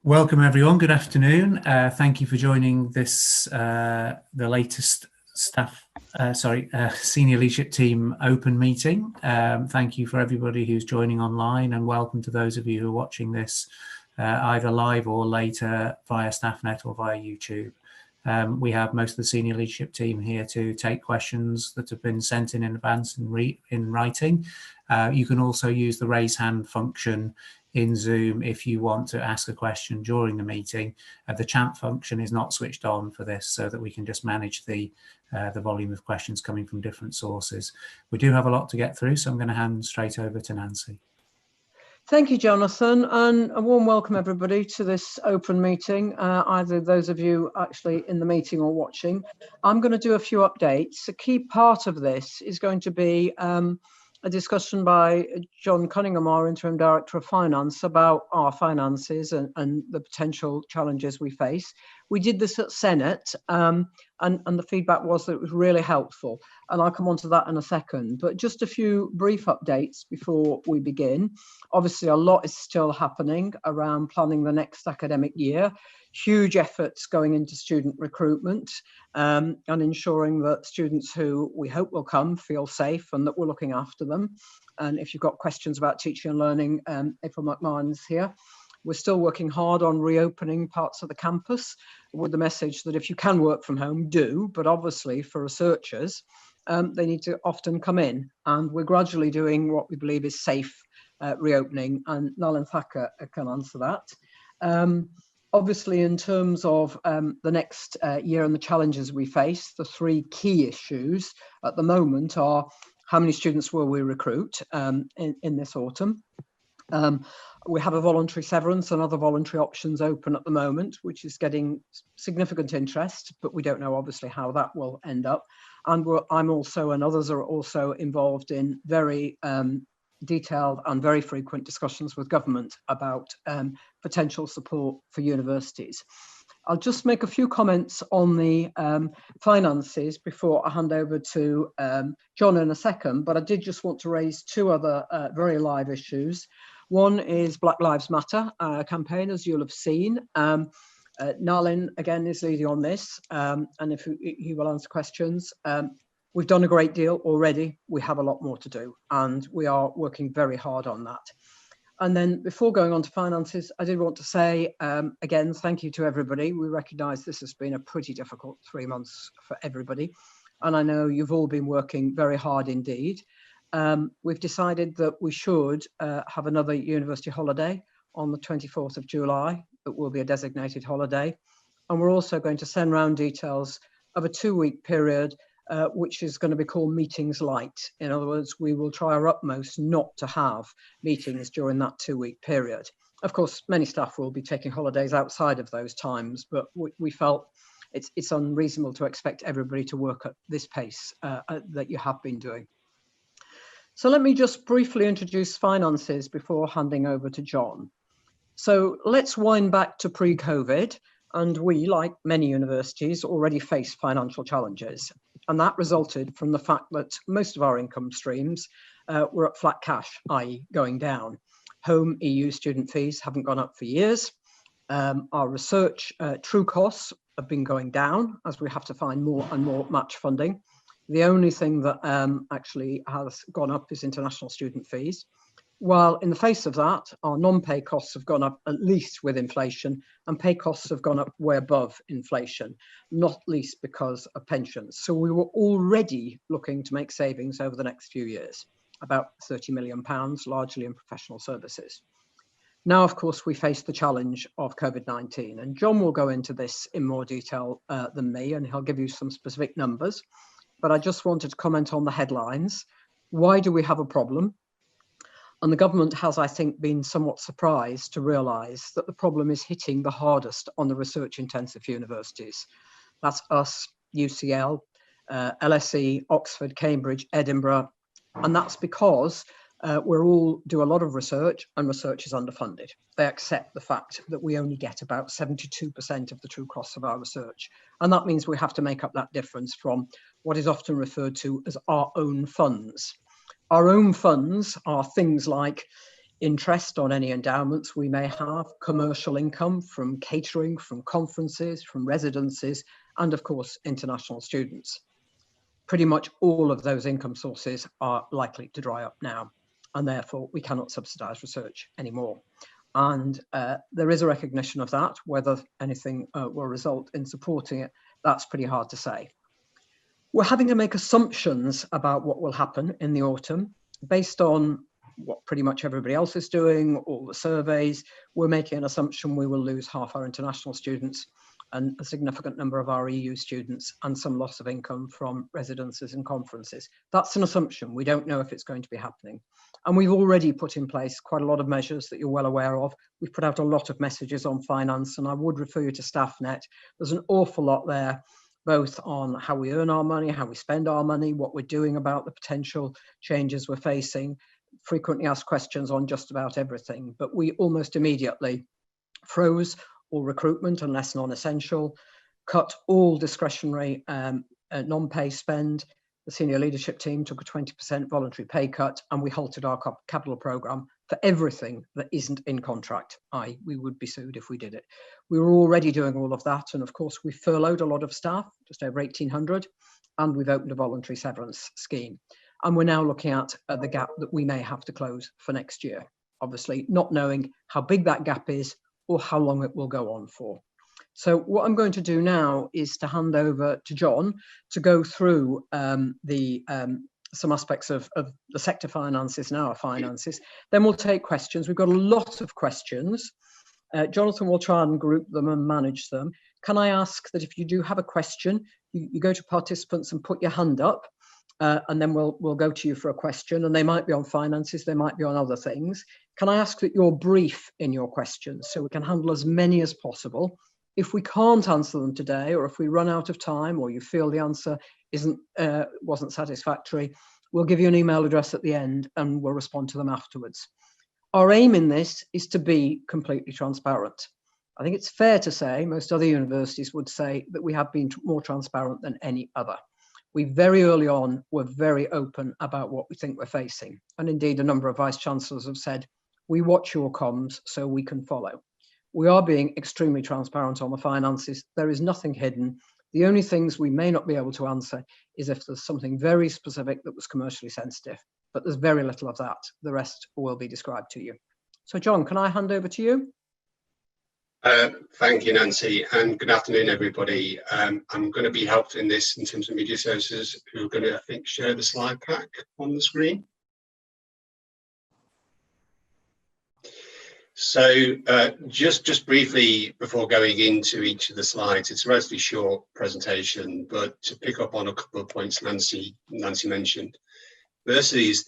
Welcome everyone. Good afternoon. Thank you for joining this the latest senior leadership team open meeting. Thank you for everybody who's joining online, and welcome to those of you who are watching this either live or later via StaffNet or via YouTube. We have most of the senior leadership team here to take questions that have been sent in advance in writing. You can also use the raise hand function in Zoom if you want to ask a question during the meeting. The chat function is not switched on for this, so that we can just manage the volume of questions coming from different sources. We do have a lot to get through, so I'm going to hand straight over to Nancy. Thank you, Jonathan, and a warm welcome everybody to this open meeting, either those of you actually in the meeting or watching. I'm going to do a few updates. A key part of this is going to be a discussion by John Cunningham, our Interim Director of Finance, about our finances and the potential challenges we face. We did this at Senate, and the feedback was that it was really helpful, and I'll come on to that in a second. But just a few brief updates before we begin. Obviously, a lot is still happening around planning the next academic year. Huge efforts going into student recruitment and ensuring that students who we hope will come feel safe and that we're looking after them. And if you've got questions about teaching and learning, April McMahon is here. We're still working hard on reopening parts of the campus with the message that if you can work from home, do, but obviously for researchers, they need to often come in. And we're gradually doing what we believe is safe reopening, and Nalan Thacker can answer that. Obviously, in terms of the next year and the challenges we face, the three key issues at the moment are how many students will we recruit in this autumn? We have a voluntary severance and other voluntary options open at the moment, which is getting significant interest, but we don't know obviously how that will end up. And I'm also, and others are also involved in very detailed and very frequent discussions with government about potential support for universities. I'll just make a few comments on the finances before I hand over to John in a second, but I did just want to raise two other very live issues. One is Black Lives Matter campaign, as you'll have seen. Nalin, again, is leading on this, and if he will answer questions. We've done a great deal already. We have a lot more to do, and we are working very hard on that. And then before going on to finances, I did want to say, again, thank you to everybody. We recognise this has been a pretty difficult 3 months for everybody, and I know you've all been working very hard indeed. We've decided that we should have another university holiday on the 24th of July. It will be a designated holiday. And we're also going to send round details of a 2-week period which is going to be called Meetings Light. In other words, we will try our utmost not to have meetings during that 2-week period. Of course, many staff will be taking holidays outside of those times, but we felt it's unreasonable to expect everybody to work at this pace that you have been doing. So let me just briefly introduce finances before handing over to John. So let's wind back to pre-COVID. And we, like many universities, already face financial challenges. And that resulted from the fact that most of our income streams were at flat cash, i.e. going down. Home EU student fees haven't gone up for years. Our research true costs have been going down as we have to find more and more match funding. The only thing that actually has gone up is international student fees. While in the face of that, our non-pay costs have gone up at least with inflation, and pay costs have gone up way above inflation, not least because of pensions. So we were already looking to make savings over the next few years, about £30 million, largely in professional services. Now, of course, we face the challenge of COVID-19, and John will go into this in more detail than me, and he'll give you some specific numbers. But I just wanted to comment on the headlines. Why do we have a problem? And the government has, I think, been somewhat surprised to realise that the problem is hitting the hardest on the research-intensive universities. That's us, UCL, LSE, Oxford, Cambridge, Edinburgh. And that's because we all do a lot of research, and research is underfunded. They accept the fact that we only get about 72% of the true costs of our research. And that means we have to make up that difference from what is often referred to as our own funds. Our own funds are things like interest on any endowments we may have, commercial income from catering, from conferences, from residencies, and of course, international students. Pretty much all of those income sources are likely to dry up now, and therefore we cannot subsidise research anymore. And there is a recognition of that. Whether anything will result in supporting it, that's pretty hard to say. We're having to make assumptions about what will happen in the autumn based on what pretty much everybody else is doing, all the surveys. We're making an assumption we will lose half our international students and a significant number of our EU students, and some loss of income from residences and conferences. That's an assumption. We don't know if it's going to be happening. And we've already put in place quite a lot of measures that you're well aware of. We've put out a lot of messages on finance, and I would refer you to StaffNet. There's an awful lot there, both on how we earn our money, how we spend our money, what we're doing about the potential changes we're facing, frequently asked questions on just about everything. But we almost immediately froze all recruitment unless non-essential, cut all discretionary non-pay spend. The senior leadership team took a 20% voluntary pay cut, and we halted our capital programme for everything that isn't in contract. We would be sued if we did it. We were already doing all of that, and of course we furloughed a lot of staff, just over 1,800, and we've opened a voluntary severance scheme. And we're now looking at the gap that we may have to close for next year, obviously not knowing how big that gap is or how long it will go on for. So what I'm going to do now is to hand over to John to go through some aspects of the sector finances and our finances. Then we'll take questions. We've got a lot of questions. Jonathan will try and group them and manage them. Can I ask that if you do have a question, you go to participants and put your hand up, and then we'll go to you for a question, and they might be on finances, they might be on other things. Can I ask that you're brief in your questions so we can handle as many as possible? If we can't answer them today, or if we run out of time, or you feel the answer wasn't satisfactory, we'll give you an email address at the end and we'll respond to them afterwards. Our aim in this is to be completely transparent. I think it's fair to say, most other universities would say, that we have been more transparent than any other. We very early on were very open about what we think we're facing. And indeed, a number of vice chancellors have said, we watch your comms so we can follow. We are being extremely transparent on the finances. There is nothing hidden. The only things we may not be able to answer is if there's something very specific that was commercially sensitive, but there's very little of that. The rest will be described to you. So John, can I hand over to you? Thank you, Nancy, and good afternoon, everybody. I'm going to be helped in this in terms of media services, who are going to, I think, share the slide pack on the screen. So just briefly before going into each of the slides, it's a relatively short presentation, but to pick up on a couple of points Nancy mentioned. Firstly is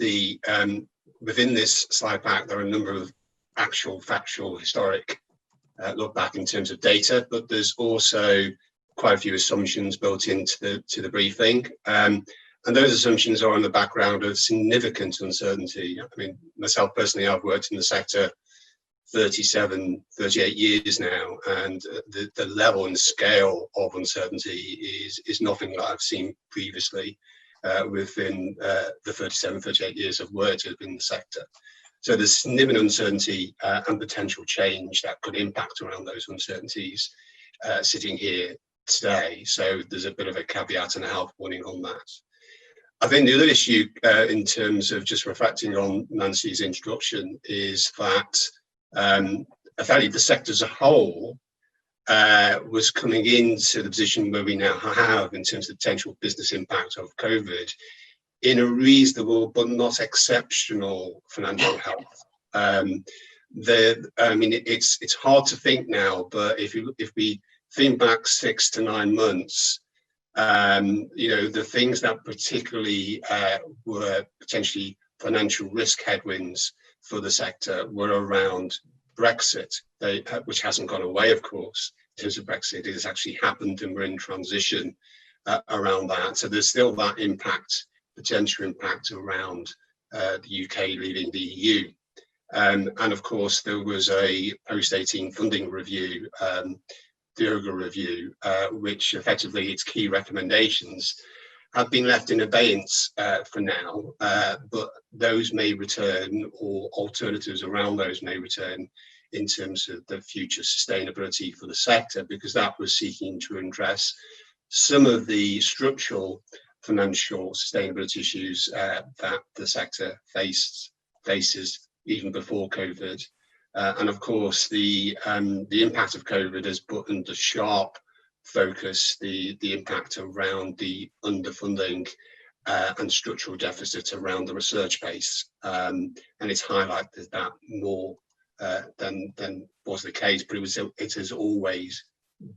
within this slide pack, there are a number of actual factual historic look back in terms of data, but there's also quite a few assumptions built into the briefing. And those assumptions are on the background of significant uncertainty. I mean, myself personally, I've worked in the sector 38 years now, and the level and scale of uncertainty is nothing that I've seen previously within the 38 years of work in the sector. So there's significant uncertainty and potential change that could impact around those uncertainties sitting here today. So there's a bit of a caveat and a health warning on that. I think the other issue in terms of just reflecting on Nancy's introduction is that effectively the sector as a whole was coming into the position where we now have in terms of potential business impact of COVID in a reasonable but not exceptional financial health. I mean, it's hard to think now, but if we think back 6 to 9 months, you know, the things that particularly were potentially financial risk headwinds for the sector were around Brexit, which hasn't gone away, of course. In terms of Brexit, it has actually happened and we're in transition around that. So there's still that impact, potential impact around the UK leaving the EU. And of course, there was a post-18 funding review, the OGA review, which effectively its key recommendations have been left in abeyance for now, but those may return, or alternatives around those may return in terms of the future sustainability for the sector, because that was seeking to address some of the structural financial sustainability issues that the sector faces even before COVID. And of course, the impact of COVID has put under sharp focus the impact around the underfunding and structural deficit around the research base, and it's highlighted that more than was the case, but it has always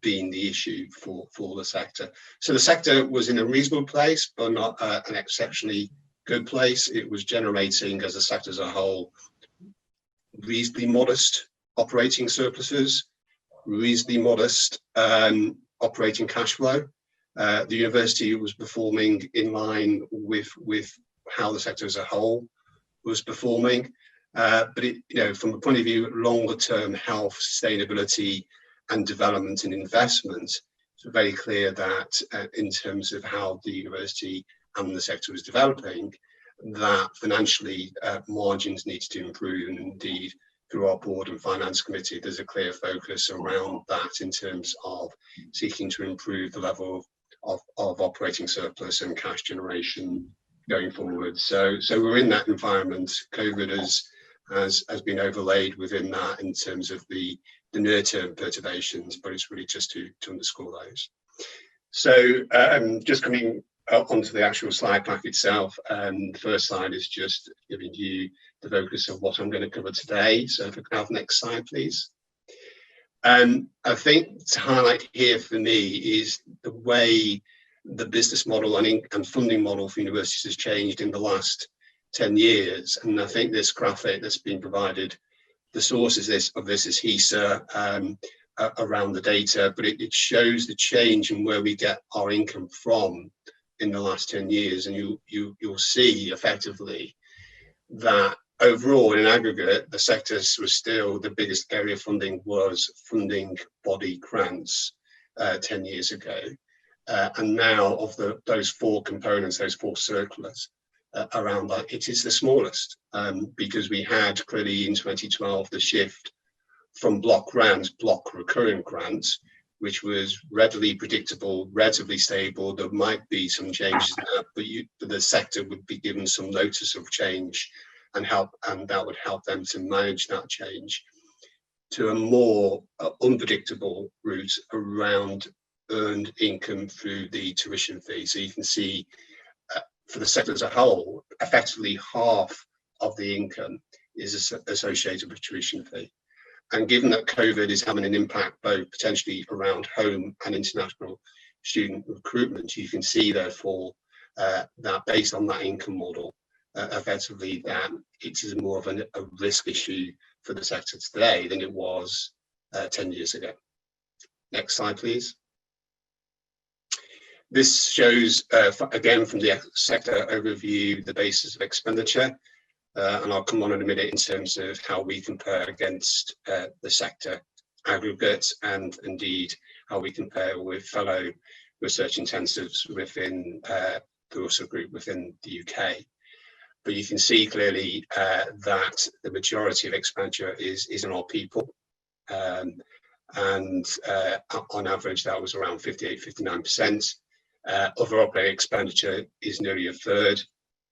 been the issue for the sector. So the sector was in a reasonable place, but not an exceptionally good place. It was generating, as a sector as a whole, reasonably modest operating surpluses, reasonably modest operating cash flow. The university was performing in line with how the sector as a whole was performing. But from a point of view, longer term health, sustainability and development and investment, it's very clear that in terms of how the university and the sector was developing, that financially margins need to improve, and indeed through our board and finance committee there's a clear focus around that in terms of seeking to improve the level of operating surplus and cash generation going forward. So we're in that environment. COVID has been overlaid within that in terms of the near-term perturbations, but it's really just to underscore those. So just coming onto the actual slide pack itself, the first slide is just giving you the focus of what I'm going to cover today. So if we can have the next slide, please. I think to highlight here for me is the way the business model and funding model for universities has changed in the last 10 years. And I think this graphic that's been provided, the source of this is HESA around the data, but it shows the change in where we get our income from in the last 10 years. And you'll see effectively that overall in aggregate, the sectors was still the biggest area of funding was funding body grants 10 years ago. And now of those four components, those four circlars around that, it is the smallest because we had clearly in 2012 the shift from block grants, block recurring grants, which was readily predictable, relatively stable. There might be some changes in that, but the sector would be given some notice of change and that would help them to manage that change, to a more unpredictable route around earned income through the tuition fee. So you can see for the sector as a whole, effectively half of the income is associated with tuition fee. And given that COVID is having an impact both potentially around home and international student recruitment, you can see therefore that based on that income model, effectively that it is more of a risk issue for the sector today than it was 10 years ago. Next slide, please. This shows, again, from the sector overview, the basis of expenditure. And I'll come on in a minute in terms of how we compare against the sector aggregate and indeed how we compare with fellow research intensives within the Russell Group within the UK. But you can see clearly that the majority of expenditure is on our people. And on average, that was around 58-59%. Other operating expenditure is nearly a third.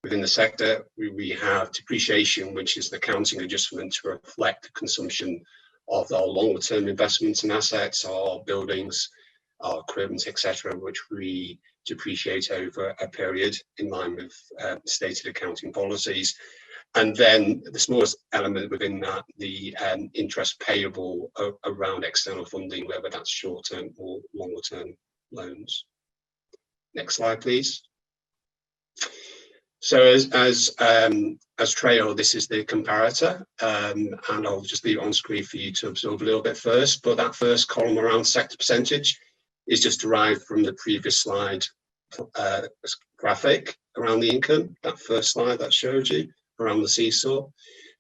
Within the sector, we have depreciation, which is the accounting adjustment to reflect the consumption of our longer term investments and assets, our buildings, our equipment, etc., which we depreciate over a period in line with stated accounting policies. And then the smallest element within that, the interest payable around external funding, whether that's short-term or longer-term loans. Next slide, please. So as trail, this is the comparator, and I'll just leave it on screen for you to absorb a little bit first. But that first column around sector percentage is just derived from the previous slide graphic around the income, that first slide that showed you around the seesaw.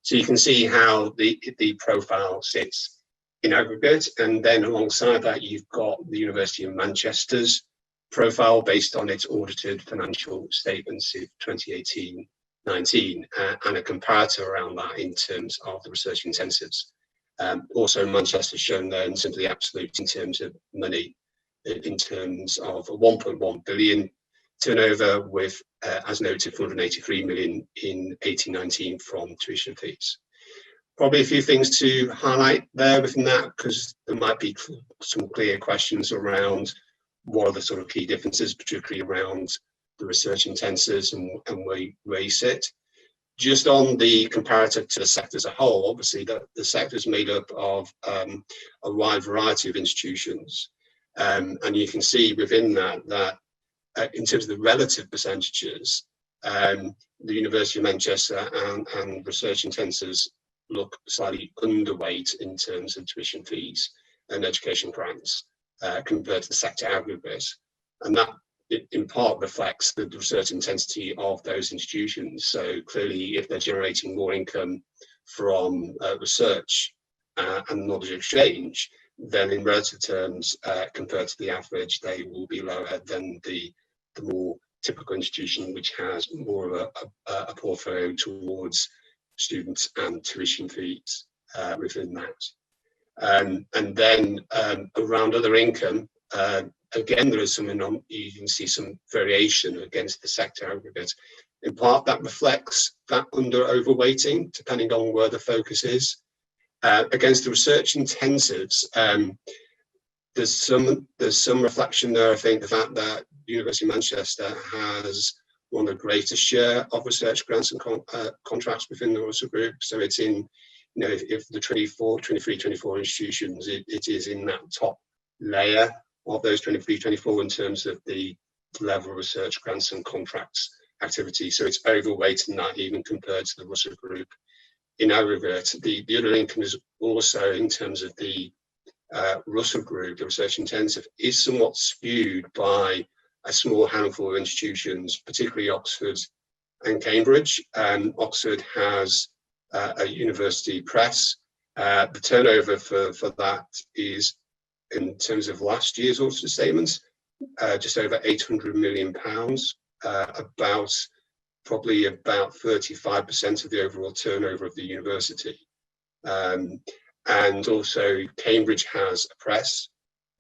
So you can see how the profile sits in aggregate, and then alongside that you've got the University of Manchester's profile based on its audited financial statements of 2018-19 and a comparator around that in terms of the research intensives. Also, Manchester's shown there in terms of the absolute in terms of money, in terms of 1.1 billion turnover with, as noted, 483 million in 18-19 from tuition fees. Probably a few things to highlight there within that, because there might be some clear questions around what are the sort of key differences, particularly around the research intensives and where you sit. Just on the comparative to the sector as a whole, obviously the sector is made up of a wide variety of institutions. And you can see within that in terms of the relative percentages, the University of Manchester and research intensives look slightly underweight in terms of tuition fees and education grants compared to the sector aggregate. And that in part reflects the research intensity of those institutions. So clearly, if they're generating more income from research and knowledge exchange, then in relative terms, compared to the average, they will be lower than the more typical institution, which has more of a portfolio towards students and tuition fees within that. And then around other income, again, there is some, you can see some variation against the sector aggregate. In part, that reflects that overweighting, depending on where the focus is. Against the research intensives, there's some reflection there. I think the fact that the University of Manchester has one of the greatest share of research grants and contracts within the Russell Group. So it's in, if the 23-24 institutions, it is in that top layer of those 23-24 in terms of the level of research grants and contracts activity. So it's overweight in that, even compared to the Russell Group in aggregate. The other income is also, in terms of the Russell Group, the research intensive, is somewhat skewed by a small handful of institutions, particularly Oxford and Cambridge. Oxford has a university press. The turnover for that is, in terms of last year's audited statements, just over £800 million, probably about 35% of the overall turnover of the university. And also Cambridge has a press,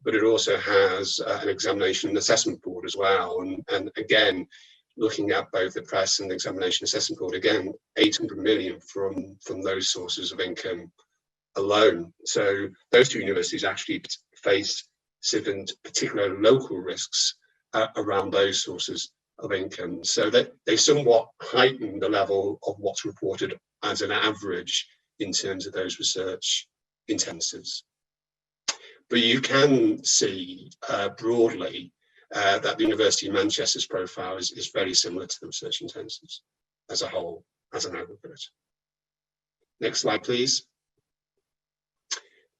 but it also has an examination and assessment board as well. And again, looking at both the press and the examination assessment board, again, 800 million from those sources of income alone. So those two universities actually face significant, particular local risks around those sources of income. So that they somewhat heighten the level of what's reported as an average in terms of those research intensives. But you can see broadly that the University of Manchester's profile is very similar to the research intensives as a whole, as an aggregate. Next slide, please.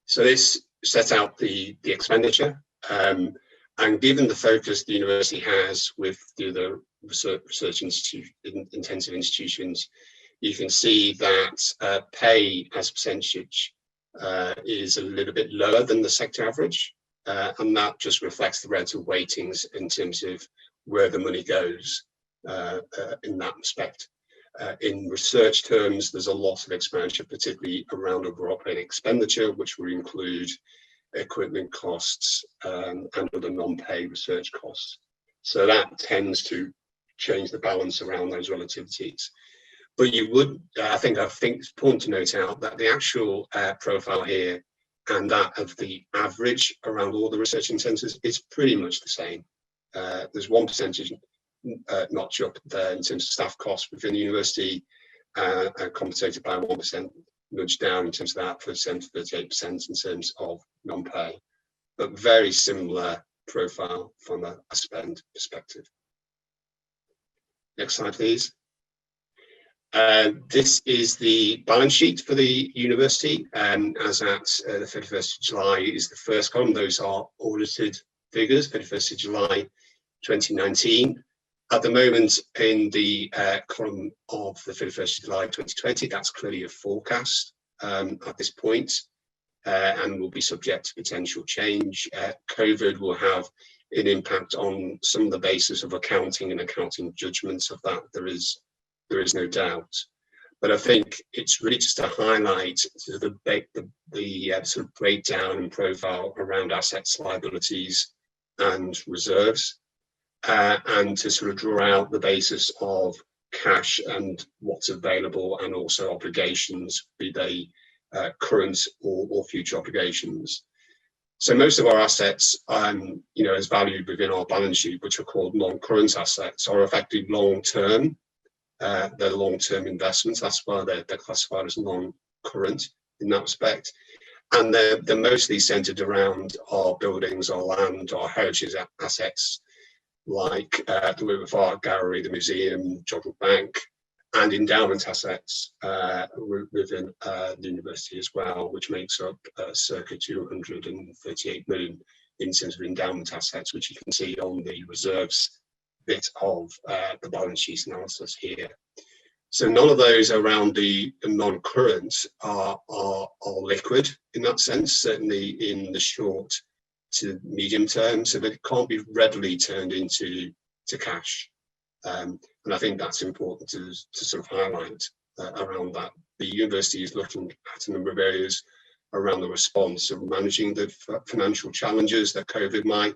So this sets out the expenditure, and given the focus the university has with the research intensive institutions, you can see that pay as a percentage is a little bit lower than the sector average, and that just reflects the relative weightings in terms of where the money goes in that respect. In research terms, there's a lot of expenditure, particularly around overall operating expenditure, which will include equipment costs and other non-pay research costs. So that tends to change the balance around those relativities. But you would, I think it's important to note out that the actual profile here and that of the average around all the research intensives is pretty much the same. There's 1% notch up there in terms of staff costs within the university, compensated by 1% nudge down in terms of that, 37% to 38% in terms of non-pay, but very similar profile from a spend perspective. Next slide, please. This is the balance sheet for the university, as at the 31st of July is the first column. Those are audited figures, 31st of July 2019. At the moment, in the column of the 31st of July 2020, that's clearly a forecast at this point, and will be subject to potential change. COVID will have an impact on some of the basis of accounting and accounting judgments of that. There is no doubt. But I think it's really just to highlight sort of the sort of breakdown and profile around assets, liabilities, and reserves, and to sort of draw out the basis of cash and what's available, and also obligations, be they current or future obligations. So most of our assets, as valued within our balance sheet, which are called non-current assets, are effectively long-term. They're long-term investments. That's why they're classified as non-current in that respect. And they're mostly centered around our buildings, our land, our heritage assets, like the River Art Gallery, the museum, Jodrell Bank, and endowment assets within the university as well, which makes up circa 238 million in terms of endowment assets, which you can see on the reserves bit of the balance sheet analysis here. So none of those around the non-current are liquid in that sense, certainly in the short to medium term, so that it can't be readily turned into cash. And I think that's important to sort of highlight around that. The university is looking at a number of areas around the response of managing the financial challenges that COVID might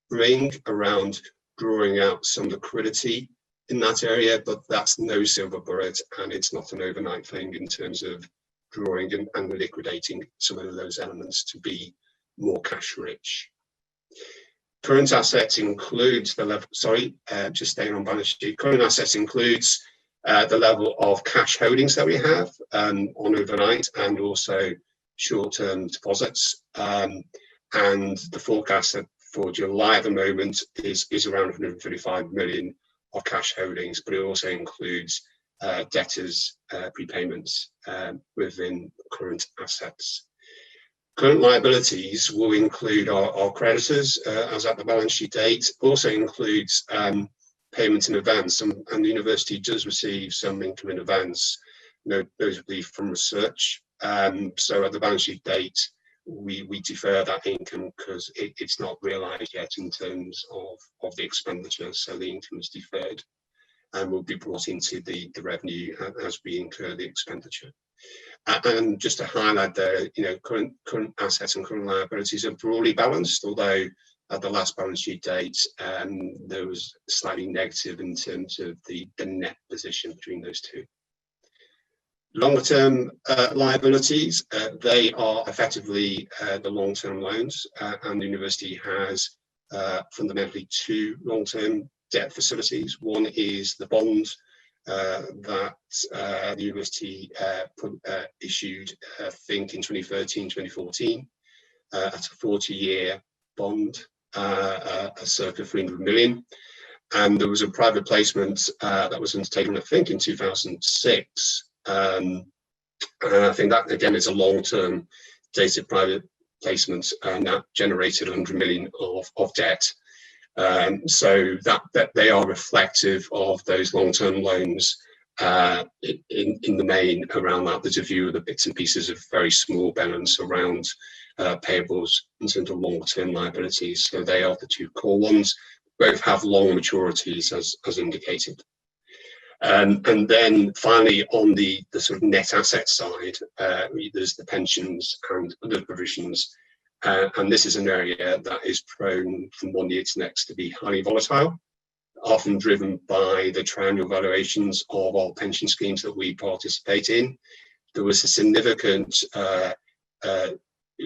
bring, around drawing out some liquidity in that area, but that's no silver bullet, and it's not an overnight thing in terms of drawing and liquidating some of those elements to be more cash rich. Current assets includes the level, just staying on balance sheet. Current assets includes the level of cash holdings that we have on overnight, and also short-term deposits. And the forecast for July at the moment is around 135 million of cash holdings, but it also includes debtors' prepayments within current assets. Current liabilities will include our creditors as at the balance sheet date, also includes payments in advance, and the university does receive some income in advance, notably from research. So at the balance sheet date, we defer that income because it's not realised yet in terms of the expenditure, so the income is deferred and will be brought into the revenue as we incur the expenditure. And just to highlight there, current assets and current liabilities are broadly balanced, although at the last balance sheet date, there was slightly negative in terms of the net position between those two. Longer term liabilities, they are effectively the long-term loans, and the university has fundamentally two long-term debt facilities. One is the bond that the university issued, I think, in 2013, 2014, at a 40-year bond, circa 300 million. And there was a private placement that was undertaken, I think, in 2006. And I think that, again, is a long-term dated private placement, and that generated 100 million of debt. So that they are reflective of those long-term loans in the main around that. There's a few of the bits and pieces of very small balance around payables in terms of long-term liabilities. So they are the two core ones. Both have long maturities as indicated. And then finally, on the sort of net asset side, there's the pensions and other provisions. And this is an area that is prone from one year to next to be highly volatile, often driven by the triennial valuations of all pension schemes that we participate in. There was a significant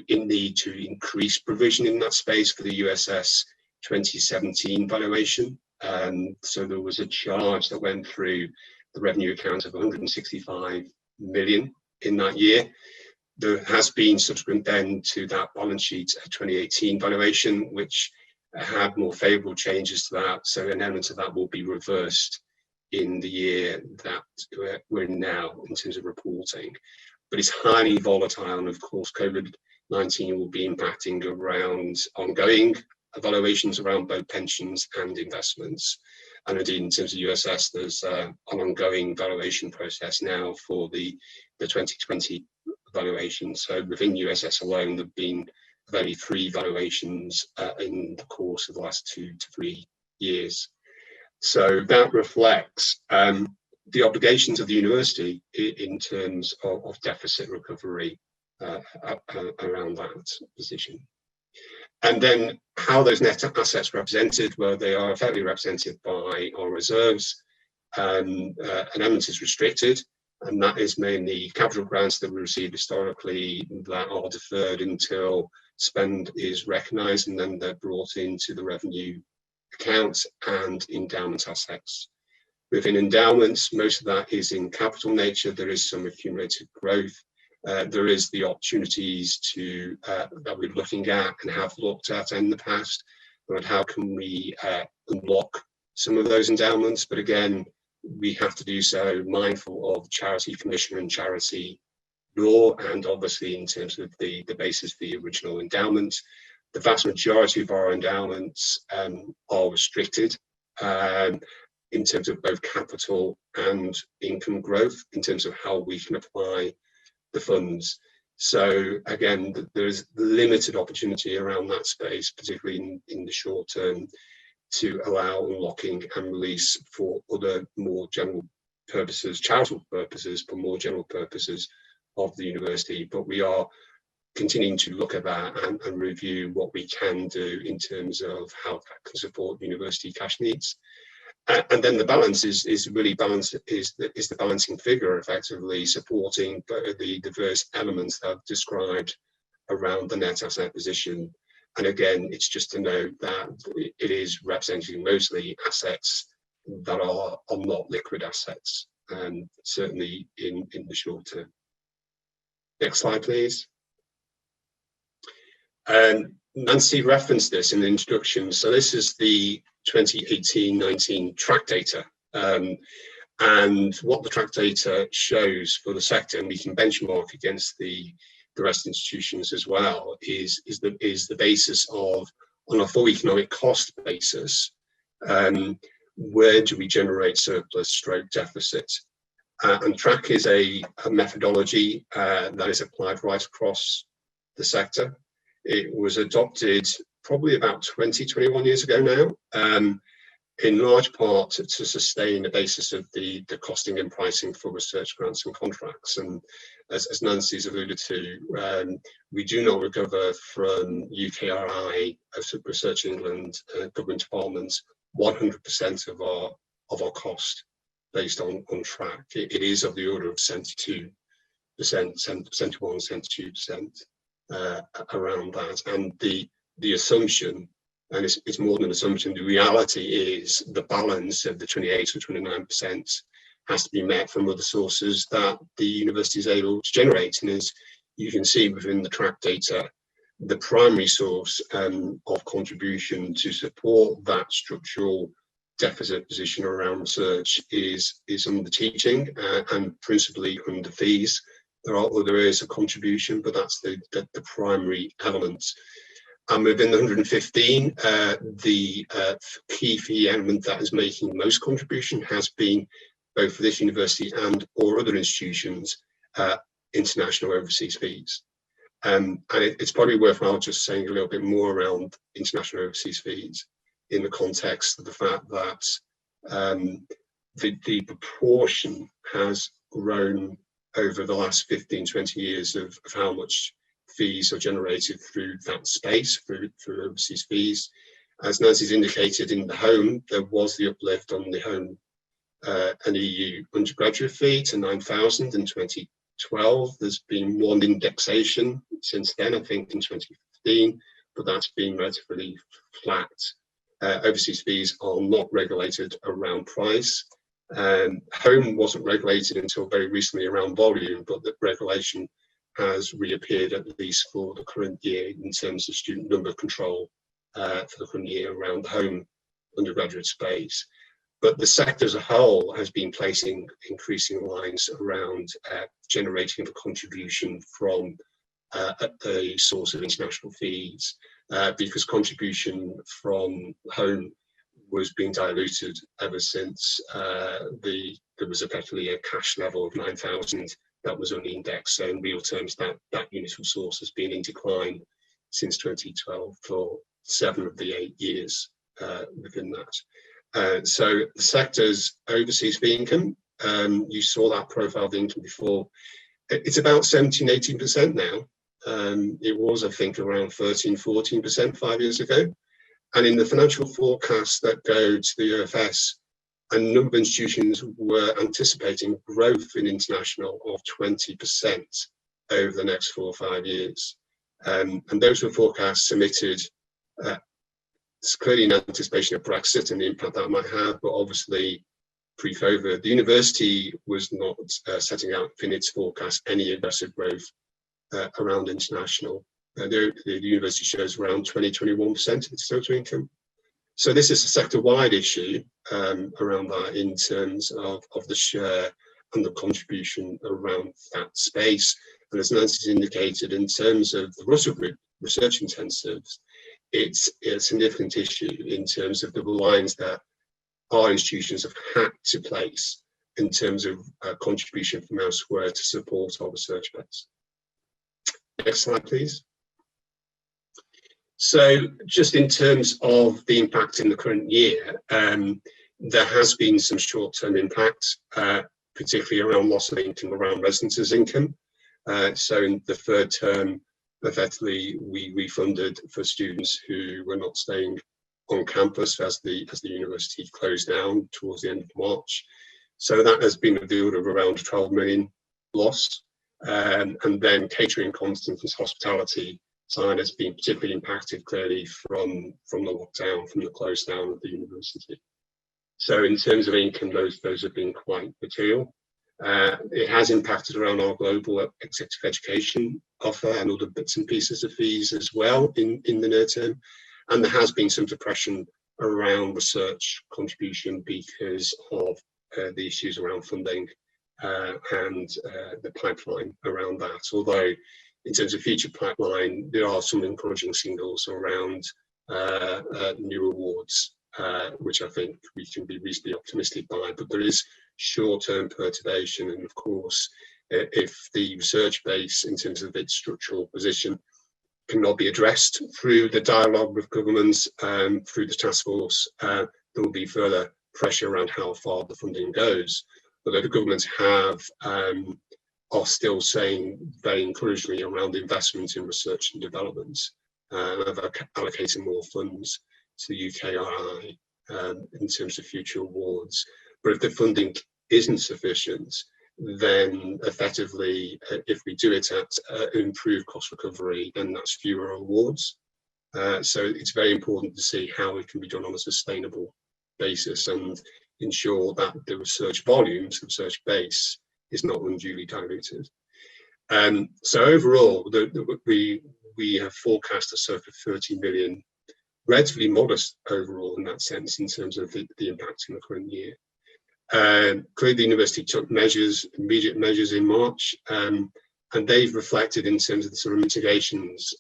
need to increase provision in that space for the USS 2017 valuation. So there was a charge that went through the revenue account of 165 million in that year. There has been subsequent then to that balance sheet a 2018 valuation, which had more favourable changes to that. So an element of that will be reversed in the year that we're in now in terms of reporting. But it's highly volatile, and of course COVID-19 will be impacting around ongoing evaluations around both pensions and investments. And indeed, in terms of USS, there's an ongoing valuation process now for the 2020 valuation. So within USS alone, there have been of only 3 valuations in the course of the last 2 to 3 years. So that reflects the obligations of the university in terms of deficit recovery around that position. And then how those net assets represented, well, they are effectively represented by our reserves. An element is restricted, and that is mainly capital grants that we received historically that are deferred until spend is recognised, and then they're brought into the revenue accounts, and endowment assets. Within endowments, most of that is in capital nature. There is some accumulated growth. There is the opportunities to that we're looking at and have looked at in the past, but how can we unlock some of those endowments? But again, we have to do so mindful of charity commission and charity law, and obviously in terms of the basis for the original endowment. The vast majority of our endowments are restricted in terms of both capital and income growth, in terms of how we can apply the funds. So again, there's limited opportunity around that space, particularly in the short term, to allow unlocking and release for other more general purposes, charitable purposes, but more general purposes of the university. But we are continuing to look at that and review what we can do in terms of how that can support university cash needs. And then the balance is really balanced, is the balancing figure, effectively supporting the diverse elements that I've described around the net asset position. And again, it's just to note that it is representing mostly assets that are not liquid assets, certainly in the short term. Next slide, please. Nancy referenced this in the introduction. So this is the 2018-19 track data. And what the track data shows for the sector, and we can benchmark against the rest of institutions as well, is the basis of, on a full economic cost basis, where do we generate surplus stroke deficit? And track is a methodology that is applied right across the sector. It was adopted probably about 21 years ago now, in large part to sustain the basis of the costing and pricing for research grants and contracts. And as Nancy's alluded to, we do not recover from UKRI, Research England, government departments, 100% of our cost based on track. It is of the order of 72%, 71%, 72%. Around that, and the assumption, and it's more than an assumption, the reality is the balance of the 28 or 29% has to be met from other sources that the university is able to generate. And as you can see within the track data, the primary source of contribution to support that structural deficit position around research is under teaching and principally under fees. There are other areas of contribution, but that's the primary element. And within the 115, the key fee element that is making most contribution has been, both for this university and or other institutions, international overseas fees. And it's probably worthwhile just saying a little bit more around international overseas fees in the context of the fact that the proportion has grown over the last 15, 20 years of how much fees are generated through that space, through overseas fees. As Nancy's indicated, in the home, there was the uplift on the home an EU undergraduate fee to 9,000 in 2012. There's been one indexation since then, I think in 2015, but that's been relatively flat. Overseas fees are not regulated around price. Home wasn't regulated until very recently around volume, but the regulation has reappeared at least for the current year in terms of student number control for the current year around the home undergraduate space. But the sector as a whole has been placing increasing lines around generating a contribution from a source of international fees, because contribution from home was being diluted ever since there was effectively a cash level of 9,000 that was only indexed. So in real terms, that unit of source has been in decline since 2012 for 7 of the 8 years within that. So the sector's overseas fee income, you saw that profile of the income before. It's about 17, 18% now. It was, I think, around 13, 14% 5 years ago. And in the financial forecasts that go to the UFS, a number of institutions were anticipating growth in international of 20% over the next 4 or 5 years. And those were forecasts submitted clearly in anticipation of Brexit and the impact that might have, but obviously pre-COVID, the university was not setting out in its forecast any aggressive growth around international. The university shows around 20-21% of its total income. So this is a sector-wide issue around that in terms of the share and the contribution around that space. And as Nancy's indicated, in terms of the Russell Group research intensives, it's a significant issue in terms of the reliance that our institutions have had to place in terms of contribution from elsewhere to support our research base. Next slide, please. So just in terms of the impact in the current year, there has been some short-term impact, particularly around loss of income around residences income. So in the third term, effectively, we refunded for students who were not staying on campus as the university closed down towards the end of March. So that has been of the order of around 12 million loss. And then catering, conferences, hospitality side has been particularly impacted clearly from the lockdown, from the close down of the university. So in terms of income, those have been quite material. It has impacted around our global executive education offer and other bits and pieces of fees as well in the near term. And there has been some depression around research contribution because of the issues around funding and the pipeline around that. Although in terms of future pipeline, there are some encouraging signals around new awards, which I think we can be reasonably optimistic by. But there is short-term perturbation, and of course, if the research base in terms of its structural position cannot be addressed through the dialogue with governments, through the task force, there will be further pressure around how far the funding goes. Although the governments are still saying very encouragingly around investment in research and development, of allocating more funds to the UKRI in terms of future awards. But if the funding isn't sufficient, then effectively, if we do it at improved cost recovery, then that's fewer awards. So it's very important to see how it can be done on a sustainable basis and ensure that the research volumes, the research base, is not unduly diluted. So overall, we have forecast a circa 30 million, relatively modest overall in that sense in terms of the impact in the current year. Clearly, the university took immediate measures in March, and they've reflected in terms of the sort of mitigations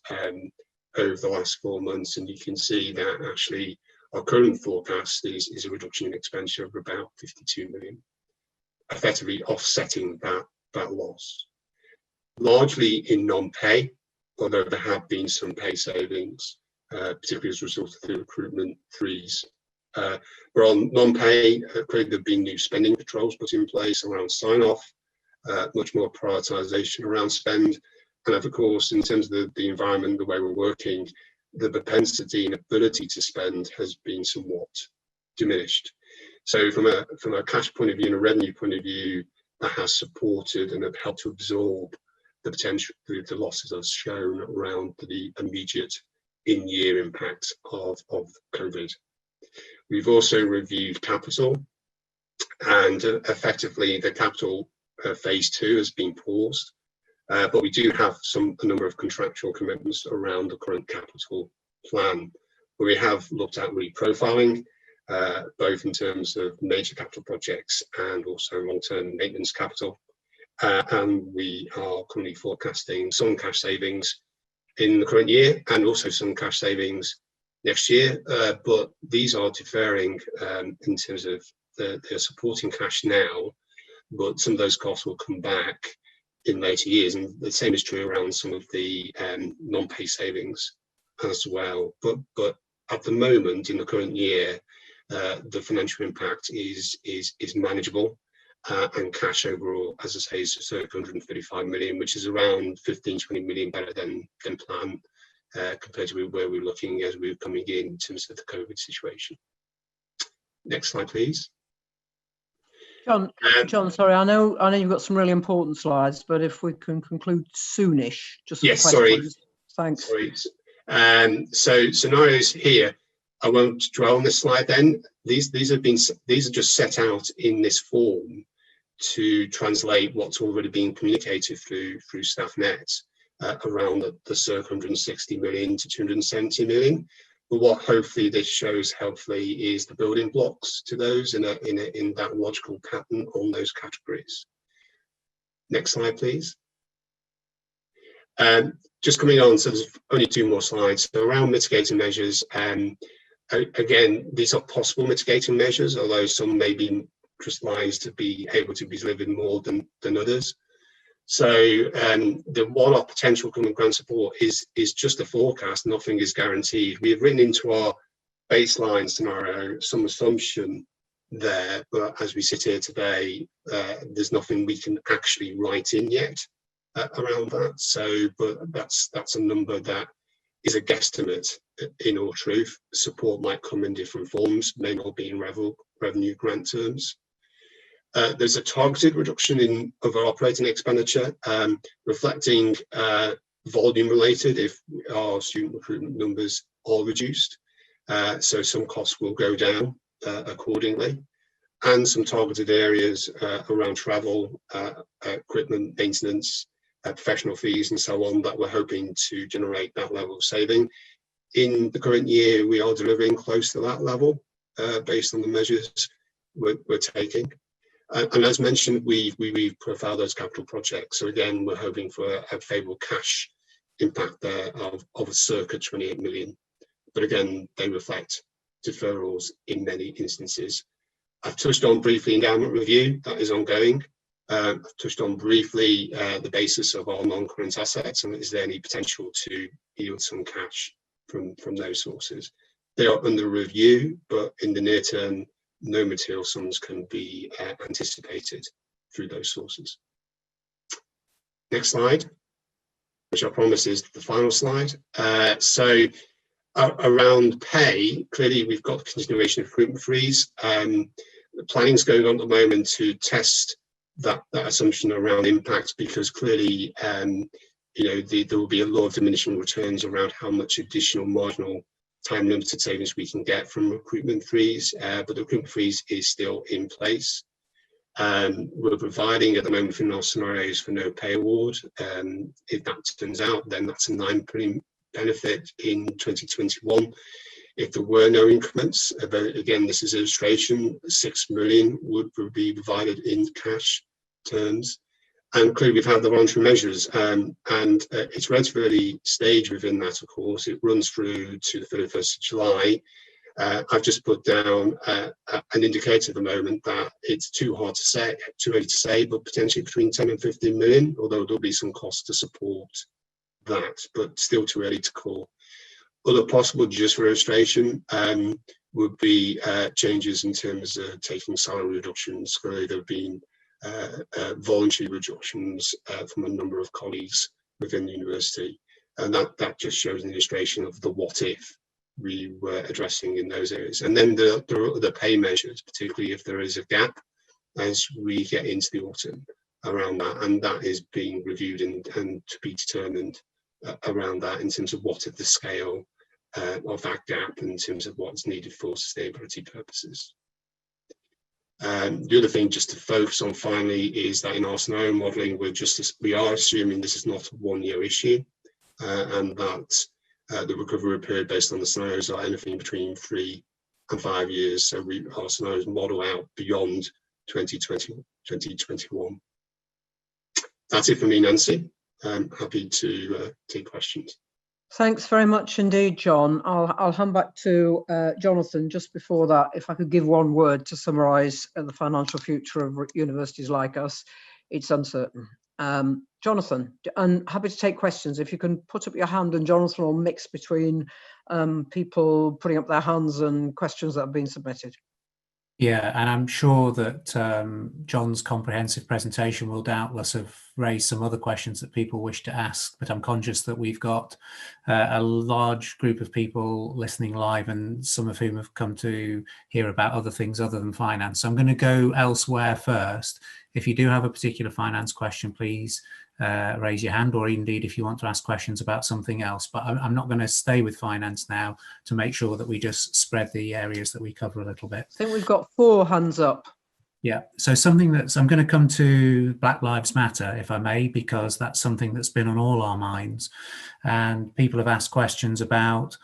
over the last 4 months. And you can see that actually our current forecast is a reduction in expenditure of about 52 million, effectively offsetting that loss. Largely in non-pay, although there have been some pay savings, particularly as a result of the recruitment freeze. But on non-pay, clearly there have been new spending controls put in place around sign-off, much more prioritisation around spend. And of course, in terms of the environment, the way we're working, the propensity and ability to spend has been somewhat diminished. So from a cash point of view and a revenue point of view, that has supported and have helped to absorb the potential, the losses as shown around the immediate in-year impact of COVID. We've also reviewed capital, and effectively the capital phase 2 has been paused, but we do have a number of contractual commitments around the current capital plan. We have looked at reprofiling, both in terms of major capital projects and also long-term maintenance capital. And we are currently forecasting some cash savings in the current year and also some cash savings next year. But these are deferring in terms of they're supporting cash now, but some of those costs will come back in later years. And the same is true around some of the non-pay savings as well. But at the moment, in the current year, the financial impact is manageable, and cash overall, as I say, is circa 135 million, which is around 15-20 million better than planned, compared to where we were looking as we were coming in terms of the COVID situation. Next slide, please. John, sorry, I know you've got some really important slides, but if we can conclude soonish, just yes, sorry. Thanks. Sorry. So scenarios here, I won't dwell on this slide. Then these are just set out in this form to translate what's already been communicated through StaffNet around the circa 160 million to 270 million. But what hopefully this shows helpfully is the building blocks to those in that logical pattern on those categories. Next slide, please. Just coming on, so there's only 2 more slides. So around mitigating measures, again, these are possible mitigating measures, although some may be crystallized to be able to be delivered more than others. So the one-off potential government grant support is just a forecast. Nothing is guaranteed. We have written into our baseline scenario some assumption there, but as we sit here today, there's nothing we can actually write in yet around that. So, but that's a number that is a guesstimate. In all truth, support might come in different forms, may not be in revenue grant terms. There's a targeted reduction of our operating expenditure, reflecting volume related if our student recruitment numbers are reduced. So some costs will go down accordingly, and some targeted areas around travel, equipment maintenance, professional fees and so on, that we're hoping to generate that level of saving. In the current year, we are delivering close to that level based on the measures we're taking. And as mentioned, we've profiled those capital projects. So again, we're hoping for a favourable cash impact there of circa 28 million. But again, they reflect deferrals in many instances. I've touched on briefly endowment review, that is ongoing. I've touched on briefly the basis of our non-current assets, and is there any potential to yield some cash from those sources. They are under review, but in the near term, no material sums can be anticipated through those sources. Next slide, which I promise is the final slide. So around pay, clearly we've got the continuation of recruitment freeze. The planning's going on at the moment to test that assumption around impact, because clearly there will be a lot of diminishing returns around how much additional marginal time limited savings we can get from recruitment freeze, but the recruitment freeze is still in place. We're providing at the moment in our scenarios for no pay award. If that turns out, then that's a 9 million benefit in 2021. If there were no increments, again, this is illustration, 6 million would be provided in cash terms. And clearly we've had the voluntary measures, and it's relatively early stage within that, of course. It runs through to the 31st of July. I've just put down an indicator at the moment that it's too early to say, but potentially between 10 and 15 million, although there'll be some costs to support that, but still too early to call. Other possible, just for illustration, would be changes in terms of taking salary reductions. Clearly there have been voluntary reductions from a number of colleagues within the university, and that just shows an illustration of the what if we were addressing in those areas. And then there are other pay measures, particularly if there is a gap as we get into the autumn around that, and that is being reviewed and to be determined around that in terms of what is the scale of that gap in terms of what's needed for sustainability purposes. The other thing just to focus on finally is that in our scenario modelling, we are assuming this is not a one-year issue, and that the recovery period based on the scenarios are anything between 3 and 5 years. So our scenarios model out beyond 2021. That's it for me, Nancy. I'm happy to take questions. Thanks very much indeed, John. I'll hand back to Jonathan. Just before that, if I could give one word to summarise the financial future of universities like us, it's uncertain. Jonathan, and happy to take questions. If you can put up your hand, and Jonathan will mix between people putting up their hands and questions that have been submitted. Yeah, and I'm sure that John's comprehensive presentation will doubtless have raised some other questions that people wish to ask, but I'm conscious that we've got a large group of people listening live, and some of whom have come to hear about other things other than finance. So I'm going to go elsewhere first. If you do have a particular finance question, please raise your hand, or indeed if you want to ask questions about something else. But I'm not going to stay with finance now, to make sure that we just spread the areas that we cover a little bit. I think we've got 4 hands up. Yeah, so something that's, I'm going to come to Black Lives Matter, if I may, because that's something that's been on all our minds. And people have asked questions about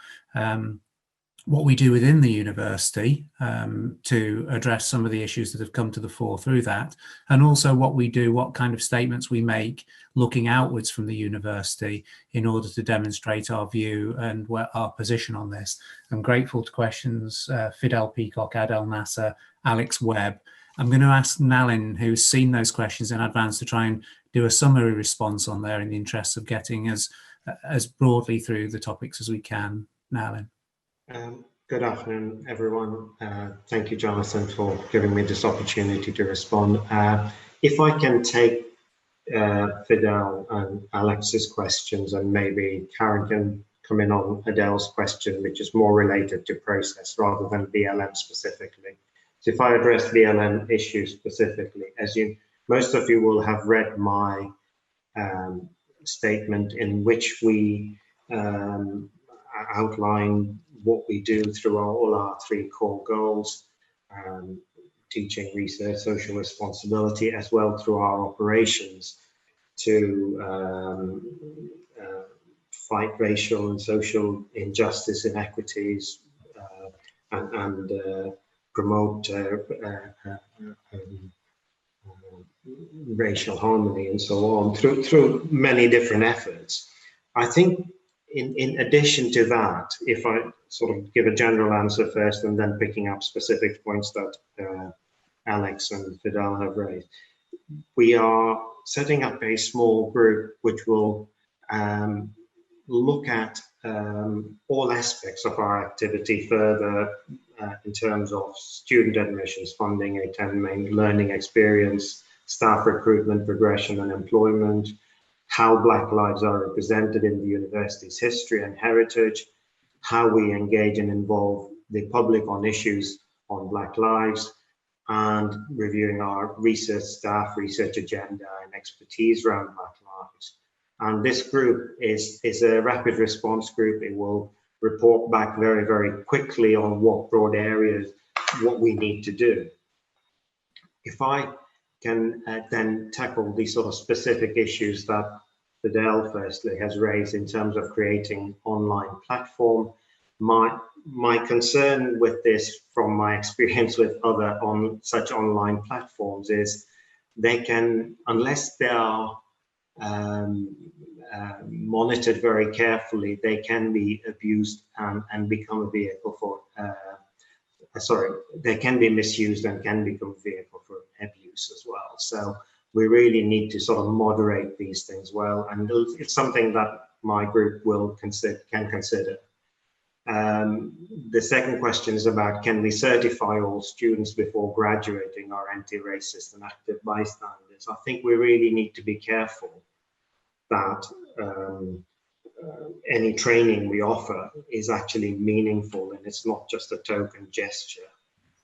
what we do within the university to address some of the issues that have come to the fore through that, and also what we do, what kind of statements we make looking outwards from the university in order to demonstrate our view and our position on this. I'm grateful to questions Fidel Peacock, Adel Nasser, Alex Webb. I'm going to ask Nalin, who's seen those questions in advance, to try and do a summary response on there in the interest of getting as broadly through the topics as we can. Nalin. Good afternoon, everyone. Thank you, Jonathan, for giving me this opportunity to respond. If I can take Fidel and Alex's questions, and maybe Karen can come in on Adele's question, which is more related to process rather than BLM specifically. So if I address BLM issues specifically, as most of you will have read my statement in which we outline what we do through all our 3 core goals, teaching, research, social responsibility, as well through our operations to fight racial and social injustice, inequities, and promote racial harmony and so on through many different efforts. I think in addition to that, if I sort of give a general answer first and then picking up specific points that Alex and Fidel have raised, we are setting up a small group which will look at all aspects of our activity further in terms of student admissions, funding, a 10-main learning experience, staff recruitment, progression and employment, how Black lives are represented in the university's history and heritage, how we engage and involve the public on issues on Black lives, and reviewing our research staff, research agenda and expertise around Black lives. And this group is a rapid response group. It will report back very, very quickly on what broad areas, what we need to do. If I can then tackle these sort of specific issues that Fidel firstly has raised in terms of creating online platform. My concern with this, from my experience with other such online platforms, is they can, unless they are monitored very carefully, they can be abused and become a vehicle for they can be misused and can become a vehicle for abuse as well. So we really need to sort of moderate these things well, and it's something that my group can consider. The second question is about, can we certify all students before graduating our anti-racist and active bystanders? I think we really need to be careful that any training we offer is actually meaningful and it's not just a token gesture.